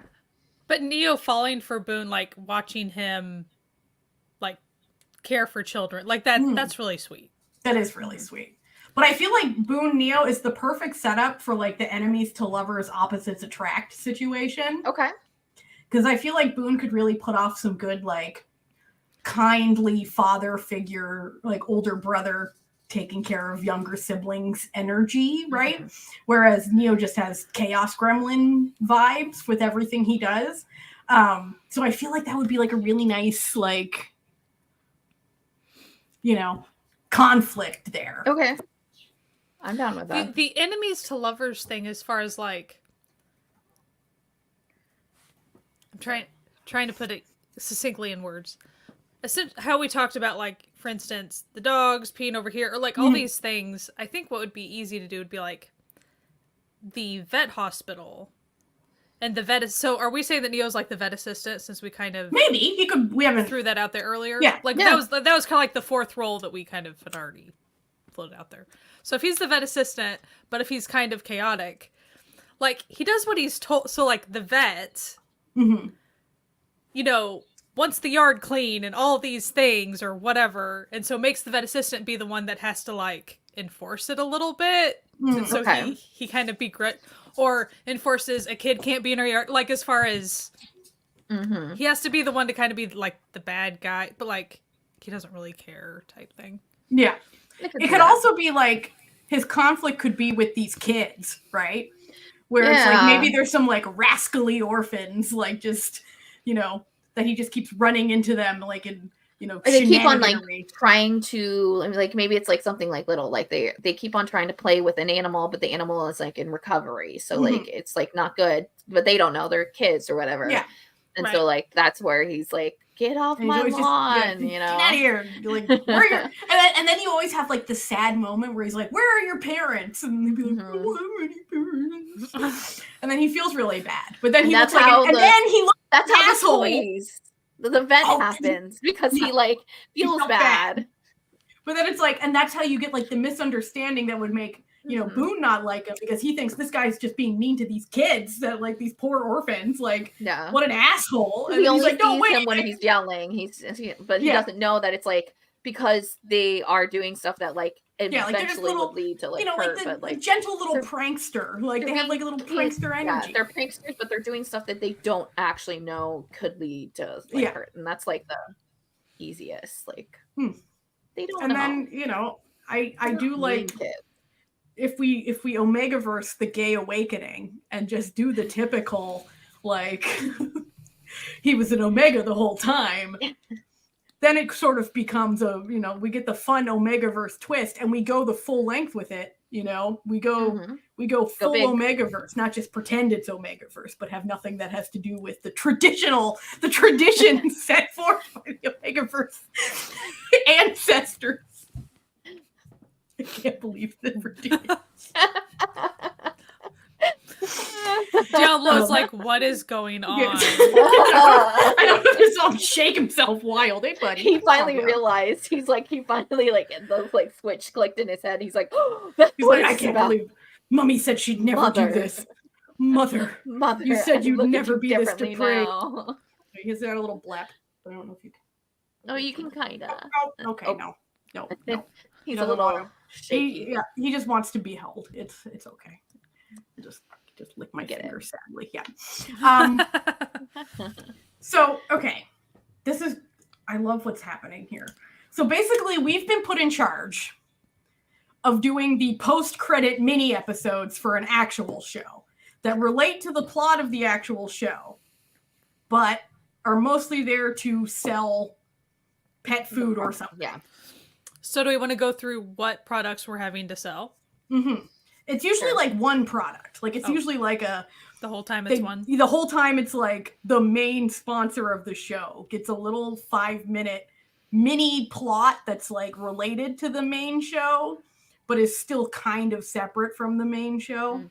But Neo falling for Boone, like watching him like care for children, like that's really sweet. That is really sweet. But I feel like Boone Neo is the perfect setup for like the enemies to lovers opposites attract situation. Okay. Because I feel like Boone could really put off some good like kindly father figure, like older brother taking care of younger siblings energy, right? Mm-hmm. Whereas Neo just has chaos gremlin vibes with everything he does. So I feel like that would be like a really nice, like, conflict there. Okay. I'm down with that. The enemies to lovers thing, as far as like, I'm trying to put it succinctly in words. How we talked about, like, for instance, the dogs peeing over here, or like all these things. I think what would be easy to do would be like the vet hospital, and the vet is. So, are we saying that Neo's like the vet assistant? Since we kind of maybe he could. We haven't threw that out there earlier. Yeah, like that was kind of like the fourth role that we kind of had already floated out there. So if he's the vet assistant, but if he's kind of chaotic, like he does what he's told. So like the vet, wants the yard clean and all these things or whatever, and so makes the vet assistant be the one that has to like enforce it a little bit. And so he kind of or enforces a kid can't be in our yard, like as far as he has to be the one to kind of be like the bad guy, but like he doesn't really care type thing. Yeah. It could also be like his conflict could be with these kids, right? Where it's like maybe there's some like rascally orphans, like just, that he just keeps running into them like in, you know, they keep on like trying to like, maybe it's like something like little, like they keep on trying to play with an animal, but the animal is like in recovery, so like it's like not good, but they don't know, they're kids or whatever. Yeah. And so like that's where he's like, get off my lawn, you know, get out of here. You're like, where are your and then you always have like the sad moment where he's like, where are your parents? And they'd be like, I don't have any parents. And then he feels really bad. But then he looks like then he looks that's like how an asshole. The vent happens because he like feels bad. But then it's like, and that's how you get like the misunderstanding that would make, you know, Boone not like him, because he thinks this guy's just being mean to these kids, that like these poor orphans, like what an asshole. And he only like, sees him when he's yelling. But he doesn't know that it's like because they are doing stuff that like eventually would lead to like, you know, hurt, like but like gentle little prankster. Like they have like a little prankster energy. Yeah, they're pranksters, but they're doing stuff that they don't actually know could lead to like hurt. And that's like the easiest. Like they don't know. And then, you know, I do like if we Omegaverse the gay awakening and just do the typical like he was an Omega the whole time. Then it sort of becomes a, you know, we get the fun Omegaverse twist and we go the full length with it, you know. We go full Omegaverse, not just pretend it's Omegaverse, but have nothing that has to do with the tradition set forth by the Omegaverse ancestors. I can't believe this ridiculous. Diablo's like, what is going on? I don't know if this all shake himself wild, buddy. He finally realized. He finally like the like switch clicked in his head. He's like, I can't believe Mummy said she'd never do this. Mother, you said you'd never be this depraved. He has that a little blap, but I don't know if you can. Oh, you can kinda. Oh, okay, no. He's a little shaky. He just wants to be held. It's okay. Just lick my finger sadly. Yeah. So, okay. I love what's happening here. So basically we've been put in charge of doing the post-credit mini episodes for an actual show that relate to the plot of the actual show, but are mostly there to sell pet food or something. Yeah. So do we want to go through what products we're having to sell? It's usually like one product. Like it's usually like the whole time it's one. The whole time it's like the main sponsor of the show gets a little 5-minute mini plot that's like related to the main show, but is still kind of separate from the main show.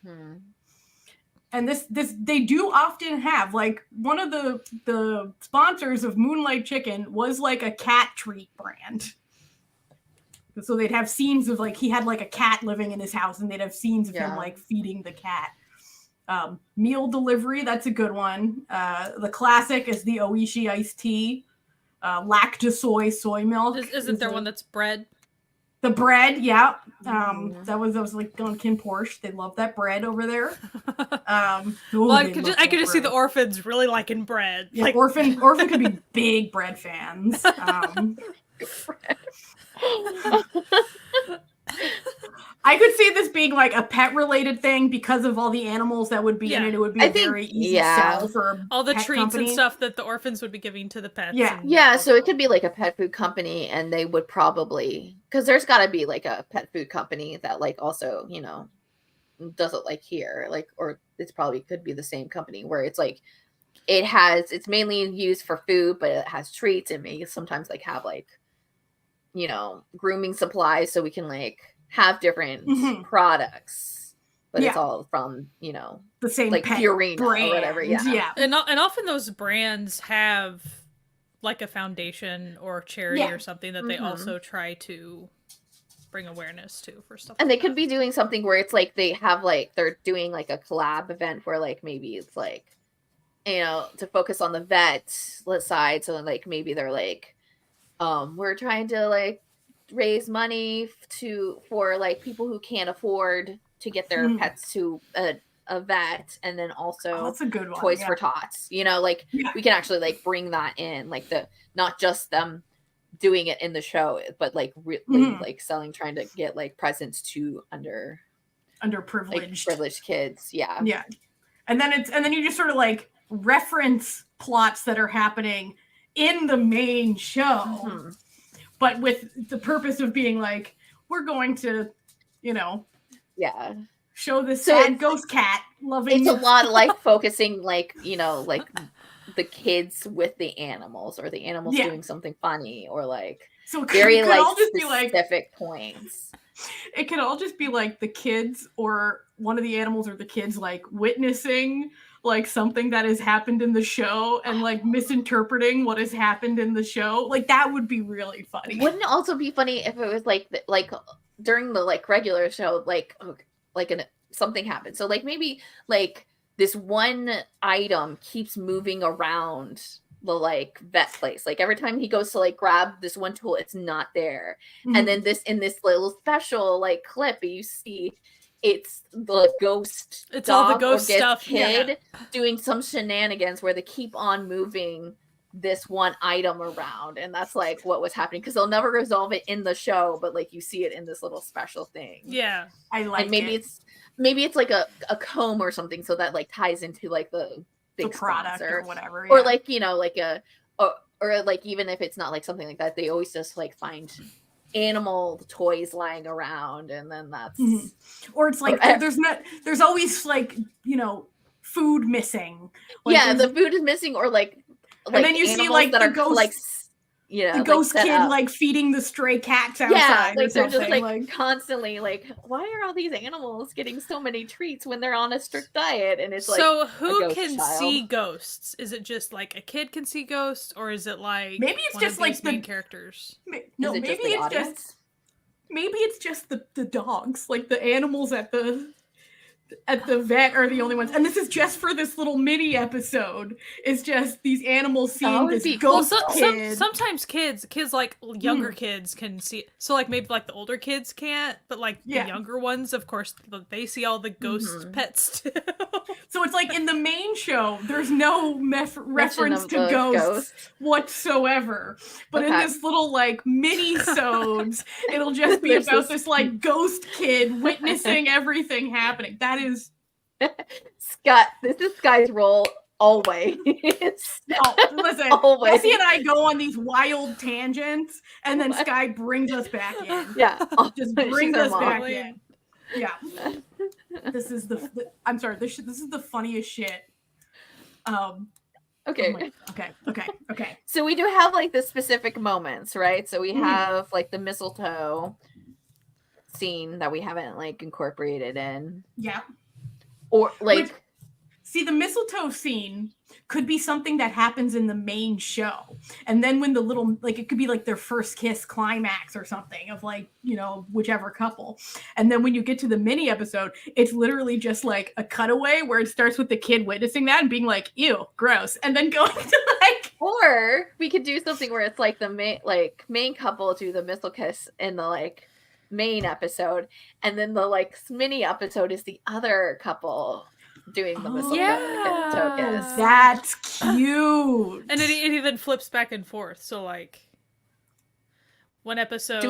And this they do often have, like, one of the sponsors of Moonlight Chicken was like a cat treat brand. So they'd have scenes of like, he had like a cat living in his house and they'd have scenes of him like feeding the cat. Meal delivery, that's a good one. The classic is the Oishi iced tea. Lactosoy soy milk. Isn't there one that's bread? The bread, yeah. That was like on Kin Porsche. They love that bread over there. Well, I could just see the orphans really liking bread. Yeah, like orphan could be big bread fans. I could see this being like a pet related thing because of all the animals that would be in it. It would be very easy sell for all the treats company. And stuff that the orphans would be giving to the pets. Yeah. So it could be like a pet food company, and they would probably, because there's got to be like a pet food company that like also, you know, does it like here, like, or it's probably could be the same company where it's like it's mainly used for food, but it has treats and may sometimes like have like, you know, grooming supplies, so we can like have different products, but it's all from, you know, the same like Purina or whatever. And often those brands have like a foundation or charity or something that they also try to bring awareness to for stuff. And they could be doing something where it's like they have like they're doing like a collab event where like maybe it's like, you know, to focus on the vet side. So then like maybe they're like, we're trying to like raise money for like people who can't afford to get their pets to a vet, and then also that's a good one. Toys for Tots, you know, like we can actually like bring that in, like the not just them doing it in the show, but like really like selling, trying to get like presents to underprivileged privileged kids. Yeah. And then you just sort of like reference plots that are happening in the main show, but with the purpose of being like, we're going to, show this sad ghost cat loving. It's a lot like focusing, like, like the kids with the animals, or the animals doing something funny, or like very like specific points. It could all just be like the kids, or one of the animals, or the kids like witnessing like something that has happened in the show and like misinterpreting what has happened in the show. Like that would be really funny. Wouldn't it also be funny if it was like during the like regular show, like something happened. So like maybe like this one item keeps moving around the like vet place. Like every time he goes to like grab this one tool, it's not there. And then in this little special like clip, you see it's the ghost. It's all the ghost stuff. Kid doing some shenanigans where they keep on moving this one item around, and that's like what was happening, because they'll never resolve it in the show, but like you see it in this little special thing. Yeah, I like. And maybe it's like a comb or something, so that like ties into like the big product sponsor, or whatever, or like like or like even if it's not like something like that, they always just like find animal toys lying around, and then that's or it's like there's always like food missing. Like, the food is missing, or like and then you see like the ghost, like the ghost kid like feeding the stray cats outside. Like they're just like constantly like, why are all these animals getting so many treats when they're on a strict diet? And it's like, so who can see ghosts? Is it just like a kid can see ghosts, or is it like maybe it's just like the main characters? Maybe it's just the dogs, like the animals at the vet are the only ones, and this is just for this little mini episode. It's just these animals seeing this ghost kid. Sometimes kids like younger kids can see. So like maybe like the older kids can't, but like the younger ones, of course, they see all the ghost pets too. So it's like in the main show, there's no reference to ghosts whatsoever. But in this little like mini-sodes, it'll just be about this like ghost kid witnessing everything happening. That is Scott. This is Sky's role always. No, listen. Always. Jesse and I go on these wild tangents, and then Sky brings us back in. Yeah, just brings us back in. Yeah. This is I'm sorry. This is the funniest shit. Okay. Okay. So we do have like the specific moments, right? So we have like the mistletoe scene that we haven't like incorporated in. Yeah. Or like see, the mistletoe scene could be something that happens in the main show. And then when the little, like, it could be like their first kiss climax or something of like, whichever couple. And then when you get to the mini episode, it's literally just like a cutaway where it starts with the kid witnessing that and being like, ew, gross. And then going to like. Or we could do something where it's like the main couple do the mistletoe kiss in the like main episode. And then the like mini episode is the other couple doing the mistletoe kiss. That's cute. And it even flips back and forth. So like one episode,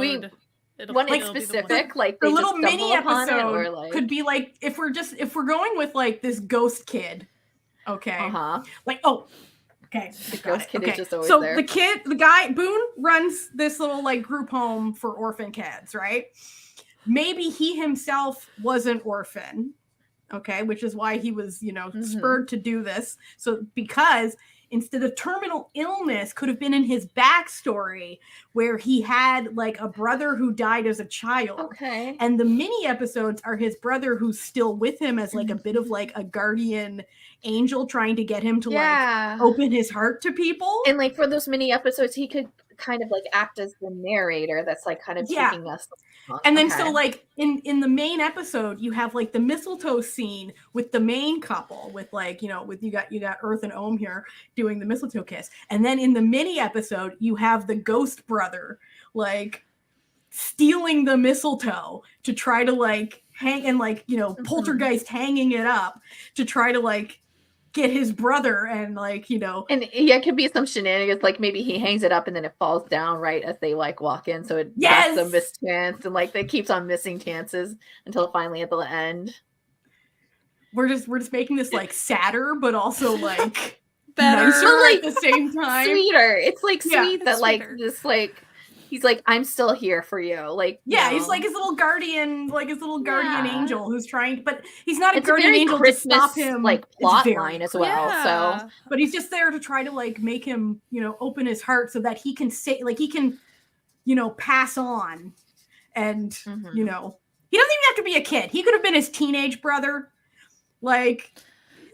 one specific, like the little mini episode could be like if we're going with like this ghost kid, okay, like okay, the ghost kid is just always so there. the guy Boone runs this little like group home for orphan kids, right? Maybe he himself was an orphan. Okay, which is why he was, spurred to do this. So because instead of terminal illness could have been in his backstory where he had like a brother who died as a child. Okay. And the mini episodes are his brother who's still with him as like a bit of like a guardian angel trying to get him to like open his heart to people. And like for those mini episodes, he could kind of like act as the narrator that's like kind of taking us. And then so like in the main episode, you have like the mistletoe scene with the main couple with like, with you got Earth and Ohm here doing the mistletoe kiss. And then in the mini episode, you have the ghost brother like stealing the mistletoe to try to like hang and like, poltergeist hanging it up to try to like get his brother and like, and it could be some shenanigans, like maybe he hangs it up and then it falls down right as they like walk in, so that's a missed chance, and like they keeps on missing chances until finally at the end we're just making this like sadder but also like better, nicer at the same time. Sweeter. It's like sweet that like this like he's like, I'm still here for you. Like, he's like his little guardian, angel who's trying, but he's not a guardian angel Christmas, to stop him. Like plot line as well. Yeah. So, but he's just there to try to like make him, open his heart so that he can say, like, he can, pass on, and he doesn't even have to be a kid. He could have been his teenage brother, like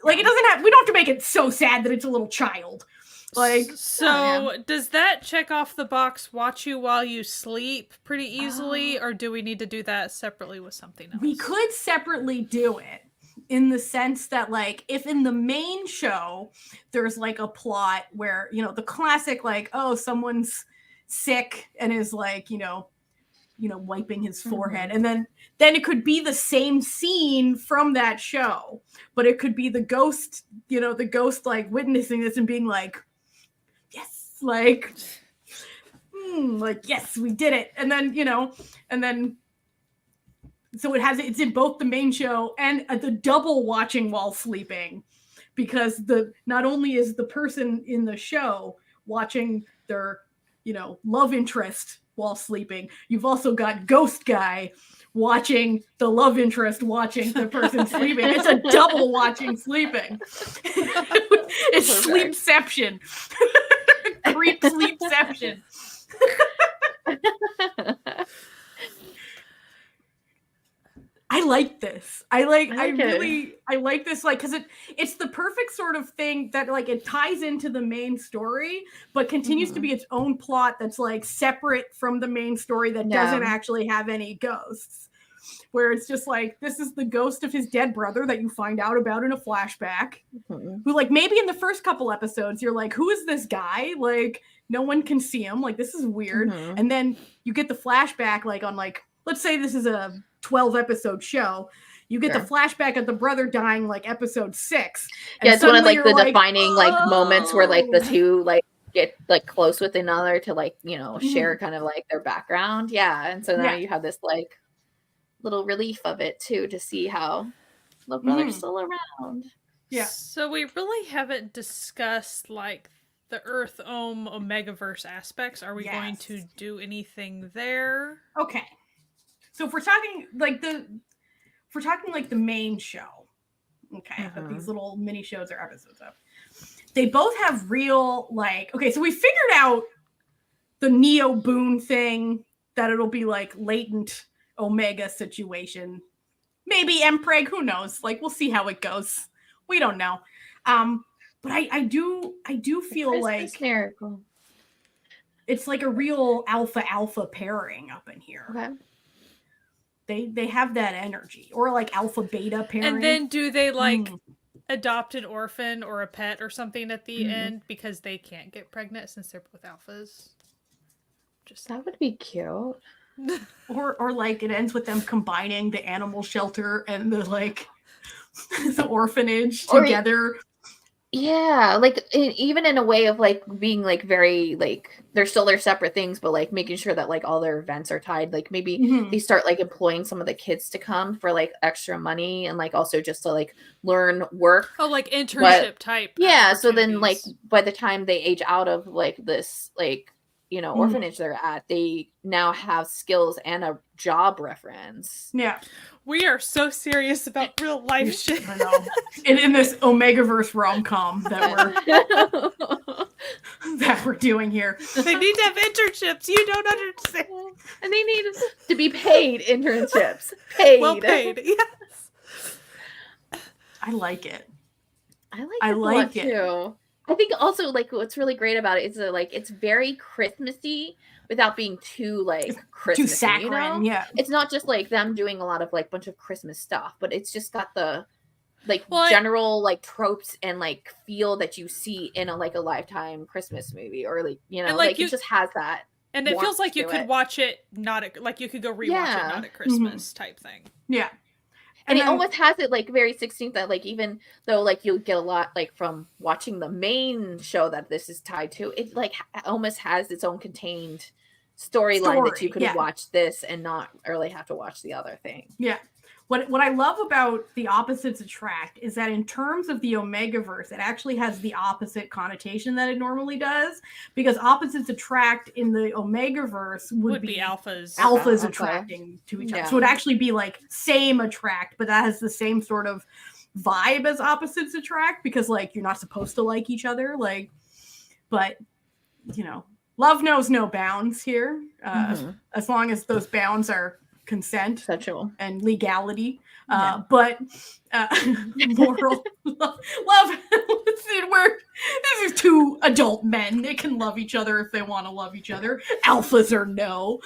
it doesn't have. We don't have to make it so sad that it's a little child. Like, so does that check off the box watch you while you sleep pretty easily, or do we need to do that separately with something else? We could separately do it in the sense that, like, if in the main show there's like a plot where, the classic, like, oh, someone's sick and is like, wiping his forehead, and then it could be the same scene from that show, but it could be the ghost, like witnessing this and being like, yes, like, yes, we did it. And then, so it's in both the main show and the double watching while sleeping, because not only is the person in the show watching their, love interest while sleeping, you've also got ghost guy watching the love interest watching the person sleeping. It's a double watching sleeping. It's sleepception. Creep sleepception. I like this. I like this, like, because it's the perfect sort of thing that, like, it ties into the main story, but continues to be its own plot that's like separate from the main story that doesn't actually have any ghosts. Where it's just like, this is the ghost of his dead brother that you find out about in a flashback. Who, like, maybe in the first couple episodes you're like, who is this guy? Like, no one can see him. Like, this is weird. And then you get the flashback, like, on, like, let's say this is a 12 episode show, you get the flashback of the brother dying, like episode 6. Yeah, it's one of like the defining like moments where like the two like get like close with another to like, share kind of like their background. Yeah. And so now you have this like little relief of it too, to see how the brother's still around. Yeah. So we really haven't discussed like the Earth Omegaverse aspects. Are we going to do anything there? Okay. So if we're talking like the main show, okay, that these little mini shows or episodes of, they both have real, like, okay, so we figured out the Neo Boone thing, that it'll be like latent Omega situation. Maybe Mpreg, who knows? Like, we'll see how it goes. We don't know. But I do feel like miracle. It's like a real alpha pairing up in here. Okay. They have that energy, or like alpha beta pairing. And then do they like adopt an orphan or a pet or something at the end because they can't get pregnant since they're both alphas? Just that would be cute. or like it ends with them combining the animal shelter and the like the orphanage together. Yeah, like even in a way of like being like very like they're still their separate things, but like making sure that like all their events are tied. Like maybe they start like employing some of the kids to come for like extra money and like also just to like learn work. Oh, like internship type. Yeah, so then like by the time they age out of like this like orphanage they're at, they now have skills and a job reference. Yeah. We are so serious about real life shit. I know. In this Omegaverse rom-com that we're doing here. They need to have internships. You don't understand. And they need to be paid internships. Paid. Well paid. Yes. I like it. I like it too. I think also like what's really great about it is that like it's very Christmassy without being too like Christmassy, too saccharine. Yeah, it's not just like them doing a lot of like bunch of Christmas stuff, but it's just got the like general like tropes and like feel that you see in a like a Lifetime Christmas movie, or like like it just has that. And it feels like you could watch it not at, like you could go rewatch it not at Christmas type thing. Yeah. And it almost has it like very 16th that like even though like you'll get a lot like from watching the main show that this is tied to, it like almost has its own contained storyline that you could watch this and not really have to watch the other thing. Yeah. what I love about the opposites attract is that in terms of the Omegaverse, it actually has the opposite connotation that it normally does, because opposites attract in the Omegaverse would be alphas attracting to each other. So it'd actually be like same attract, but that has the same sort of vibe as opposites attract, because like you're not supposed to like each other, like, but you know, love knows no bounds here, as long as those bounds are consent, sexual, and legality. But moral love. This is two adult men. They can love each other if they want to love each other. Alphas or no.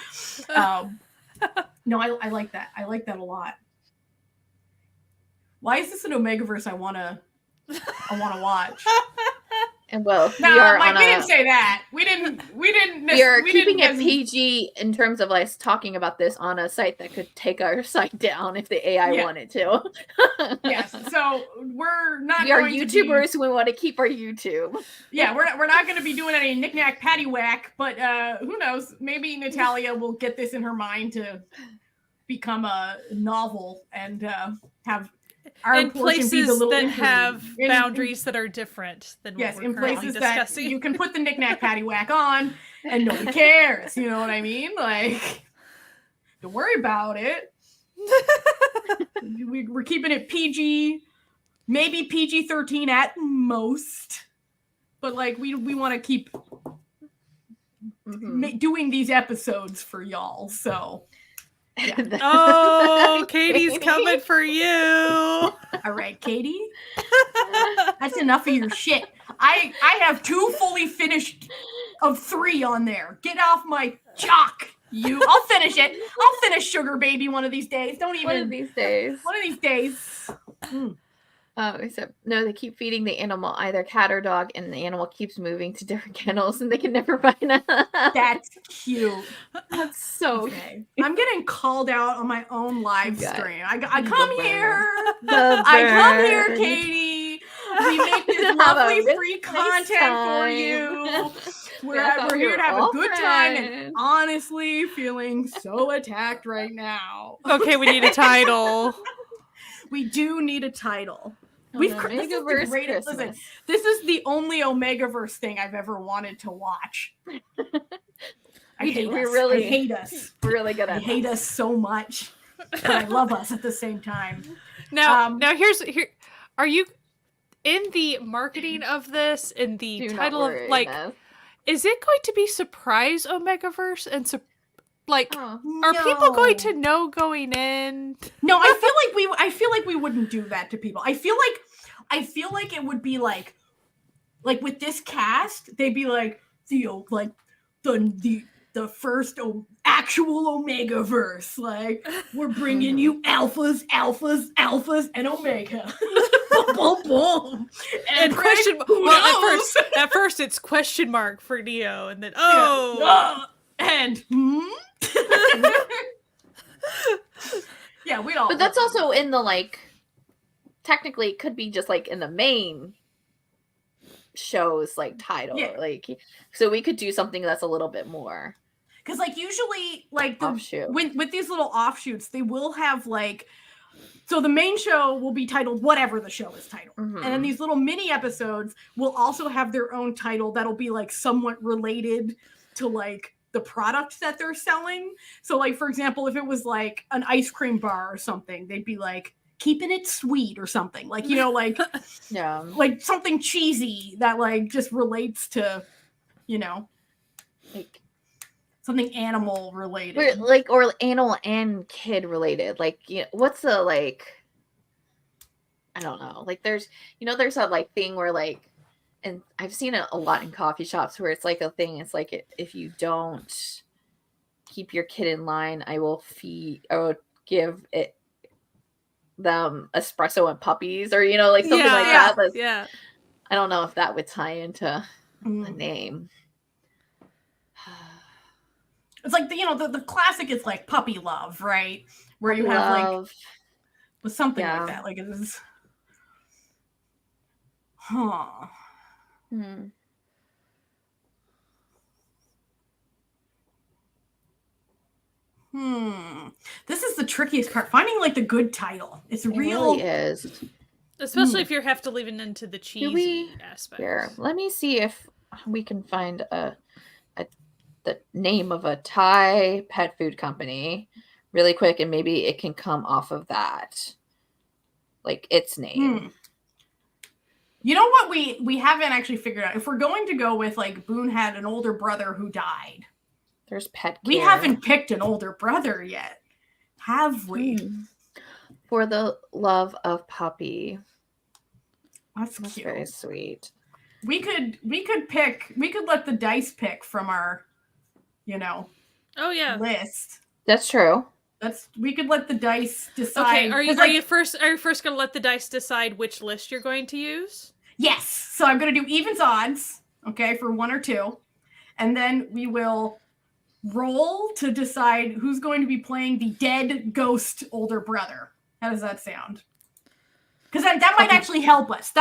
No, I like that. I like that a lot. Why is this an Omegaverse I want to watch? And well, we didn't say that. We didn't. We are keeping it PG in terms of us talking about this on a site that could take our site down if the AI wanted to. Yes. So we're not. We are YouTubers. We want to keep our YouTube. Yeah, we're not going to be doing any knick-knack paddywhack, but who knows? Maybe Natalia will get this in her mind to become a novel and have. In places that have boundaries that are different than what we're currently discussing. That you can put the knick-knack paddywhack on and nobody cares. You know what I mean? Like, don't worry about it. We're keeping it PG, maybe PG-13 at most. But like, we want to keep doing these episodes for y'all. So. Yeah. Oh, Katie's coming for you. All right, Katie. That's enough of your shit. I have 2 fully finished of 3 on there. Get off my jock, you. I'll finish it. I'll finish Sugar Baby one of these days. Don't even. One of these days. One of these days. Except no, they keep feeding the animal either cat or dog, and the animal keeps moving to different kennels, and they can never find it. That's cute. That's so okay. I'm getting called out on my own live stream. I come here. I come here, Katie. We make this lovely free content for you. We're here to have a good time, and honestly, feeling so attacked right now. Okay, we need a title. We do need a title. Omegaverse Christmas. Listen, this is the only Omegaverse thing I've ever wanted to watch. I hate us. We're really good at it. I hate us so much, but I love us at the same time. Now are you in the marketing of this, in the title of like, is it going to be surprise Omegaverse and are people going to know going in? No, I feel like we wouldn't do that to people. I feel like it would be like with this cast, they'd be like the first actual Omegaverse. Like, we're bringing you alphas, and Omega. Boom, boom. And question. Well, at first it's question mark for Neo, and then and yeah, we'd all. But that's also in the technically it could be just in the main show's title, so we could do something that's a little bit more. Because usually offshoot. with these little offshoots, they will have so the main show will be titled whatever the show is titled, and then these little mini episodes will also have their own title that'll be somewhat related to the product that they're selling. So for example, if it was an ice cream bar or something, they'd be keeping it sweet or something, yeah, something cheesy that just relates to something animal related, or animal and kid related. What's the I don't know. There's there's that thing where and I've seen it a lot in coffee shops where it's a thing. It's if you don't keep your kid in line, I will give them espresso and puppies, or something like that. Yeah. I don't know if that would tie into the name. It's the classic is puppy love, right? Where you have with something like that. It is. Huh. This is the trickiest part. Finding like the good title. It really is. Especially if you have to leave it into the cheesy aspect. Here, let me see if we can find the name of a Thai pet food company really quick, and maybe it can come off of that. Like its name. You know what we haven't actually figured out? If we're going to go with like Boone had an older brother who died. There's pet care. We haven't picked an older brother yet. Have we? For the love of puppy. That's cute. Very sweet. We could let the dice pick from our, list. That's true. We could let the dice decide. Okay, are you first gonna let the dice decide which list you're going to use? Yes. So I'm gonna do evens odds, okay, for 1 or 2. And then we will roll to decide who's going to be playing the dead ghost older brother. How does that sound? Because that might actually help us.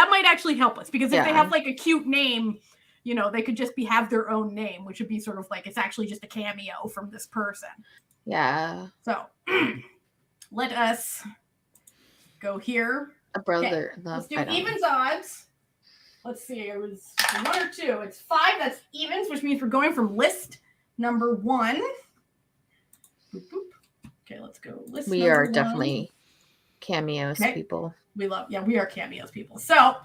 Because if they have like a cute name, they could just have their own name, which would be sort of like it's actually just a cameo from this person. Yeah. So let us go here. A brother. Okay. Let's do evens odds. Let's see. It was 1 or 2. It's 5. That's evens, which means we're going from list number 1. Boop, boop. Okay, let's go. List. We are definitely cameos people. We are cameos people. So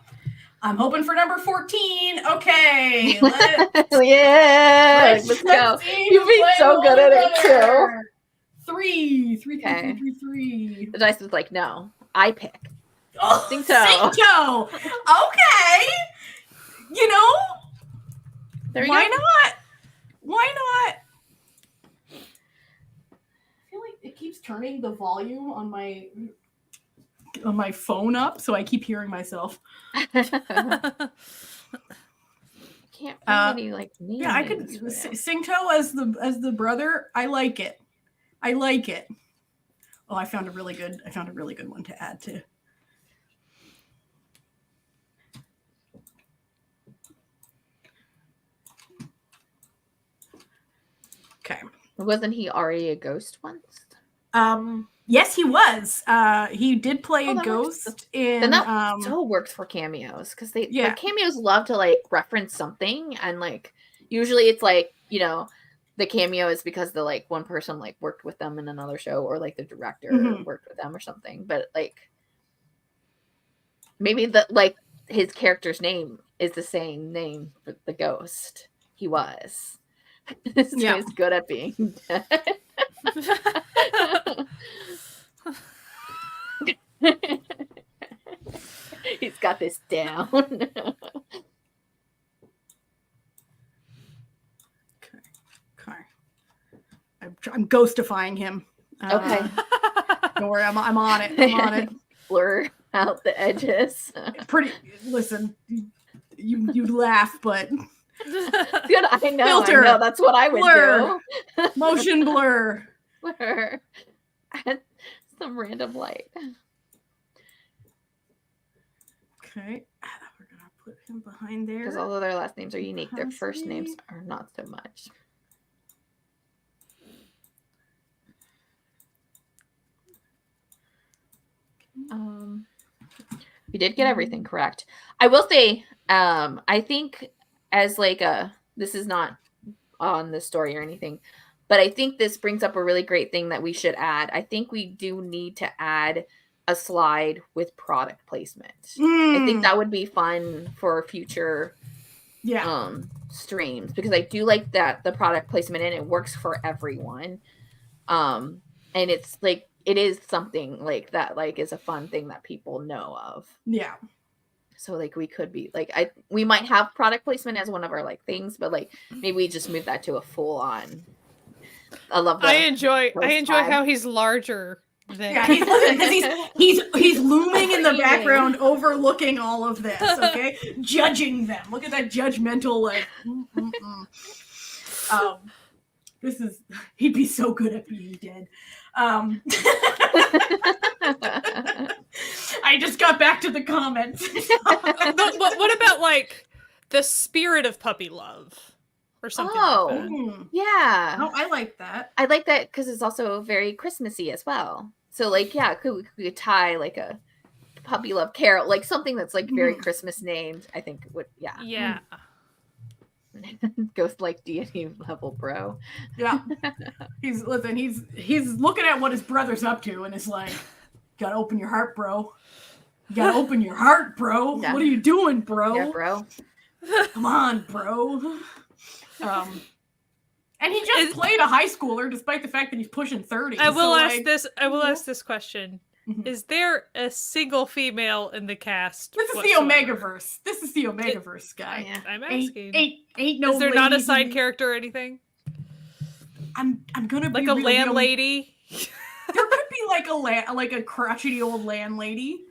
I'm hoping for number 14. Okay. Let's go. You've been so good at it too. 3. The dice was like, no, I pick. Oh, Cinco. Okay. Why not? I feel like it keeps turning the volume on my phone up, so I keep hearing myself. Can't find any like names. Yeah, I could Singto as the brother. I like it. Oh, I found a really good one to add to. Okay. Wasn't he already a ghost once? Yes, he was. He did play a ghost in. That so works for cameos because cameos love to like reference something, and like usually it's like the cameo is because the like one person like worked with them in another show, or like the director worked with them or something. But like maybe his character's name is the same name for the ghost he was. This guy's good at being dead. He's got this down. Okay. I'm ghostifying him. Okay. Don't worry, I'm on it. Blur out the edges. Listen, you laugh, but good. I know. That's what I would do. Motion blur. Blur. Add some random light. Okay. We're gonna put him behind there. Because although their last names are unique, their first names are not so much. We did get everything correct. I will say, I think as like this is not on the story or anything, but I think this brings up a really great thing that we should add. I think we do need to add a slide with product placement. I think that would be fun for future streams, because I do like that the product placement and it works for everyone. And it's like it is something like that, like is a fun thing that people know of. Yeah. So like we could be like we might have product placement as one of our like things, but like maybe we just move that to a full on. I love that. I enjoy how he's larger than he's looming in the background, overlooking all of this, okay? Judging them. Look at that judgmental like he'd be so good at being dead. I just got back to the comments. But what about like the spirit of puppy love? or something like that. Yeah. Oh, I like that. I like that because it's also very Christmassy as well. So, like, yeah, we could tie like a Puppy Love Carol, like something that's like very Christmas named. I think would, yeah. Ghost like deity level, bro. Yeah, he's looking at what his brother's up to, and it's like, gotta open your heart, bro. You gotta open your heart, bro. Yeah. What are you doing, bro? Yeah, bro. Come on, bro. And he just played a high schooler, despite the fact that he's pushing 30. I will ask this question. Is there a single female in the cast? This is the Omegaverse. This is the Omegaverse guy. Yeah. I'm asking. Ain't no. Is there not a side character or anything? I'm gonna be like a landlady. There could be like a crotchety old landlady.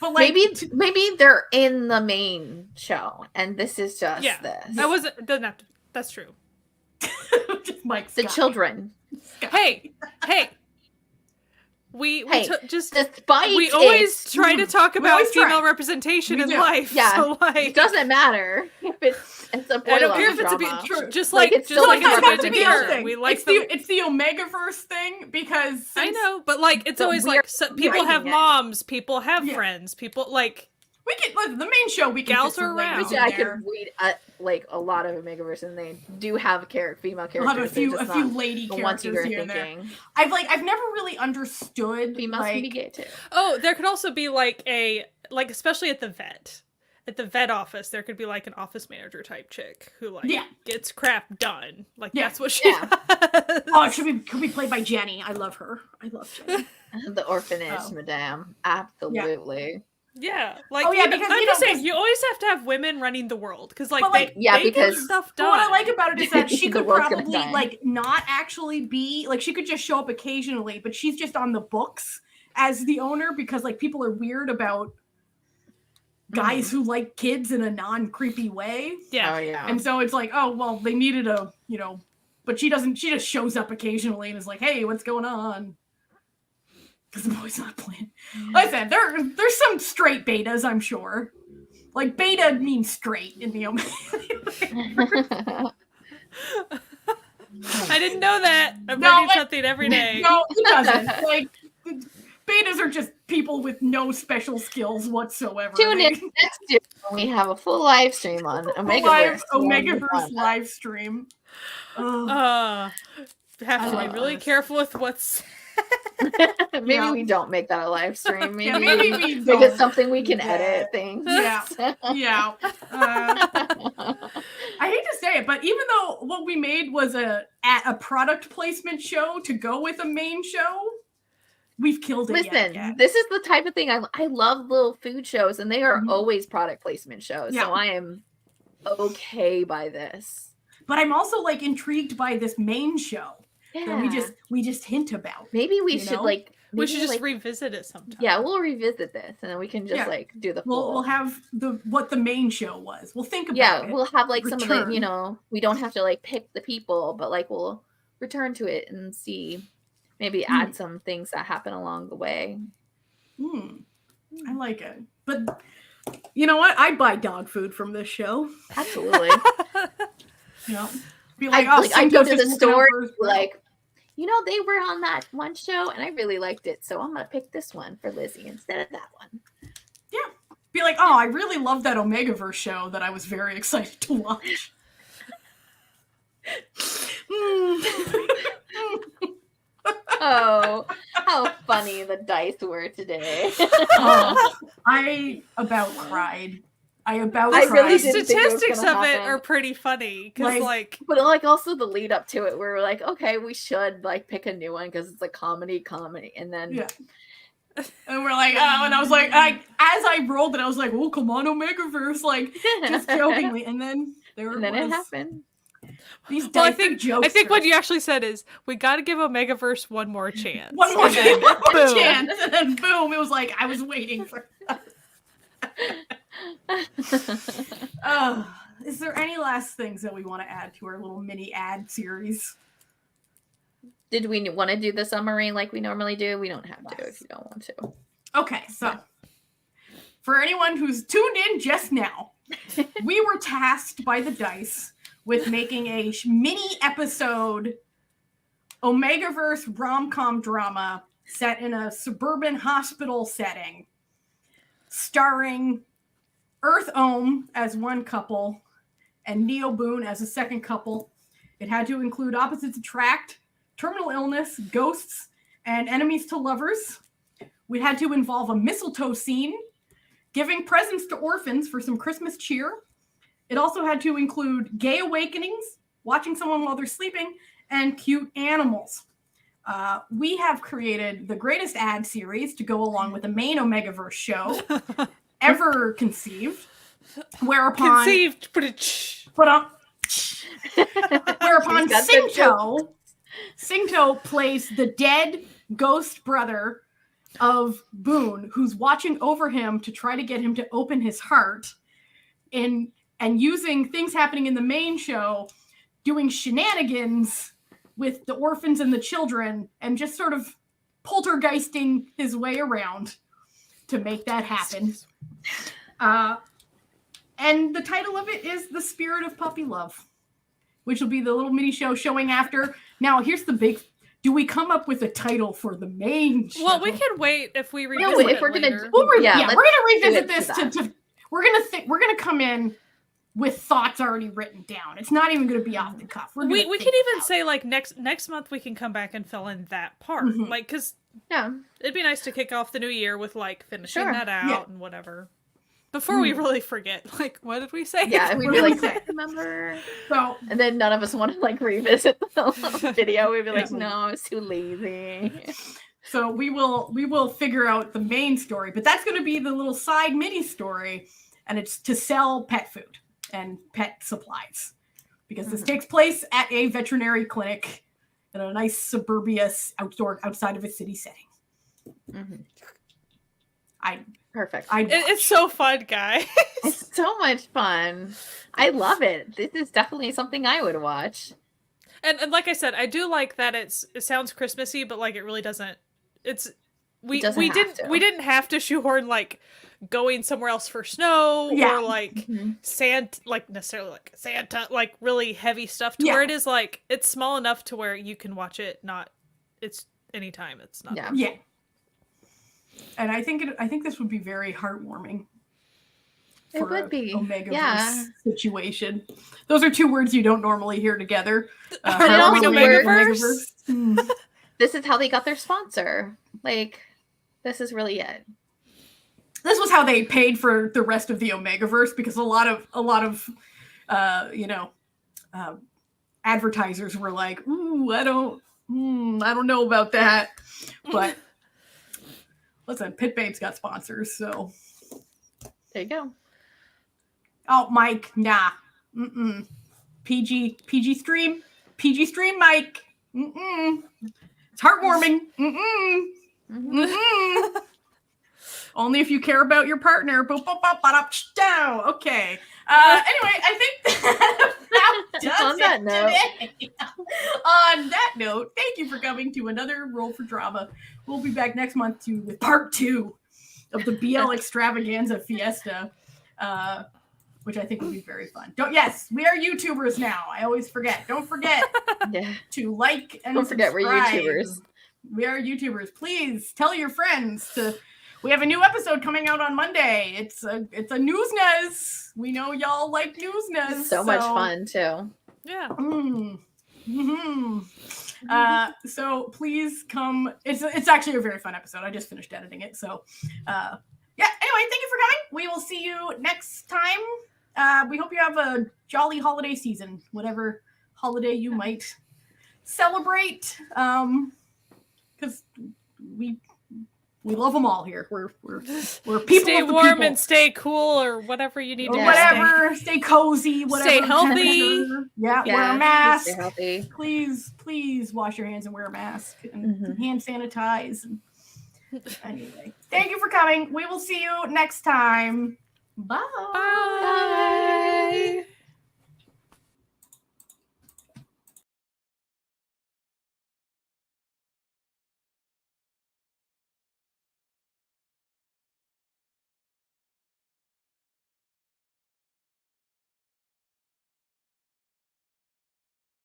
But like maybe they're in the main show, and this is just this. That doesn't have to. That's true. Just like the children. Hey. We always try to talk about female representation in life. Yeah, so it doesn't matter if it's a boy. I don't care if it's just like it's a dinner. We like it's the Omegaverse thing because I know, but like it's always like people have moms, people have friends, people like. We can the main show. We can gals are around. I could read like a lot of Omegaverse, and they do have female characters. We'll have a few lady characters here and there. I've never really understood. Females can be gay too. Oh, there could also be like especially at the vet office, there could be like an office manager type chick who like gets crap done. Like that's what she does. Oh, could be played by Jenny. I love her. I love Jenny. The orphanage, madame. Absolutely. Yeah, like because I'm just saying, you always have to have women running the world because they because get stuff done. What I like about it is that she could probably like not actually be like she could just show up occasionally, but she's just on the books as the owner because like people are weird about guys who like kids in a non-creepy way. Yeah, and so it's like, oh well, they needed but she doesn't. She just shows up occasionally and is like, hey, what's going on? Because the boy's not playing. Like I said, there's some straight betas, I'm sure. Like beta means straight in the Omega. I didn't know that. I'm learning something every day. No, it doesn't. Like betas are just people with no special skills whatsoever. Tune in next year when we have a full live stream on Omegaverse live stream. Have to be really careful with what's. Maybe we don't make that a live stream. Maybe, maybe we make it something we can edit things. Yeah. I hate to say it, but even though what we made was a product placement show to go with a main show, we've killed it. Listen, this is the type of thing I love. Little food shows, and they are always product placement shows. So I am okay by this. But I'm also like intrigued by this main show. That we just hint about. Maybe we should we should just revisit it sometime. Yeah, we'll revisit this and then we can just do the full. We'll have what the main show was. We'll think about it. Yeah, we'll have like some of the, we don't have to like pick the people, but like we'll return to it and see, maybe add some things that happen along the way. I like it. But you know what? I'd buy dog food from this show. Absolutely. Be like, I go to the store like, they were on that one show and I really liked it, so I'm gonna pick this one for Lizzie instead of that one. Yeah. Be like, I really loved that Omegaverse show that I was very excited to watch. Oh, how funny the dice were today. I about cried. The statistics of it are pretty funny because but also the lead up to it, we're like, okay, we should like pick a new one because it's a comedy, and then and we're like, and I was like, as I rolled it, I was like, oh, come on, Omegaverse, like just jokingly, and then it happened. These I think what you actually said is we got to give Omegaverse one more chance. One more chance, and then boom, it was like I was waiting for. Is there any last things that we want to add to our little mini ad series? Did we want to do the summary like we normally do? We don't have to if you don't want to. Okay, so for anyone who's tuned in just now, we were tasked by the dice with making a mini episode Omegaverse rom-com drama set in a suburban hospital setting, starring Earth Ohm as one couple and Neo Boone as a second couple. It had to include opposites attract, terminal illness, ghosts, and enemies to lovers. We had to involve a mistletoe scene, giving presents to orphans for some Christmas cheer. It also had to include gay awakenings, watching someone while they're sleeping, and cute animals. We have created the greatest ad series to go along with the main Omegaverse show ever conceived. Whereupon Singto plays the dead ghost brother of Boone, who's watching over him to try to get him to open his heart, and using things happening in the main show, doing shenanigans with the orphans and the children, and just sort of poltergeisting his way around to make that happen. And the title of it is The Spirit of Puppy Love, which will be the little mini show showing after. Now, here's the big... Do we come up with a title for the main show? Well, we can wait if we revisit it we're later. we're gonna revisit this. We're gonna come in with thoughts already written down. It's not even gonna be off the cuff. We can even say like next month we can come back and fill in that part, like because it'd be nice to kick off the new year with like finishing that out and whatever. Before we really forget, like, what did we say? Yeah, we'd be like, I remember. So, and then none of us want to like revisit the video. We'd be like, no, I was too lazy. So we will figure out the main story, but that's going to be the little side mini story, and it's to sell pet food and pet supplies, because this takes place at a veterinary clinic in a nice suburbia outside of a city setting. Perfect. It's so fun, guys. It's so much fun. I love it. This is definitely something I would watch. And like I said, I do like that it sounds Christmassy, but like it really doesn't. We didn't have to shoehorn like going somewhere else for snow or like Santa, like necessarily like Santa, like really heavy stuff to where it is like it's small enough to where you can watch it. It's anytime. It's not. Yeah. And I think this would be very heartwarming. It would be Omegaverse situation. Those are two words you don't normally hear together. Omegaverse. This is how they got their sponsor. Like, this is really it. This was how they paid for the rest of the Omegaverse, because a lot of advertisers were like, "Ooh, I don't know about that," but. Listen, Pit Babe's got sponsors, so. There you go. Oh, Mike, nah. PG stream, Mike. It's heartwarming. Only if you care about your partner. Okay. Anyway, I think that does it today. On that note, thank you for coming to another Roll for Drama. We'll be back next month with part 2 of the BL Extravaganza Fiesta, which I think will be very fun. Yes, we are YouTubers now. I always forget. Don't forget to like and don't forget subscribe. We're YouTubers. We are YouTubers. Please tell your friends to. We have a new episode coming out on Monday. It's a Noonas. We know y'all like Noonas. So much fun too. Yeah. So please come. It's actually a very fun episode. I just finished editing it. So anyway, thank you for coming. We will see you next time. We hope you have a jolly holiday season, whatever holiday you might celebrate. Because we love them all here. We're people. Stay of the warm people. And stay cool, or whatever you need to do. Whatever. Stay cozy. Whatever. Stay healthy. Yeah. Wear a mask. Stay healthy. Please wash your hands and wear a mask and hand sanitize. Anyway, thank you for coming. We will see you next time. Bye. Bye.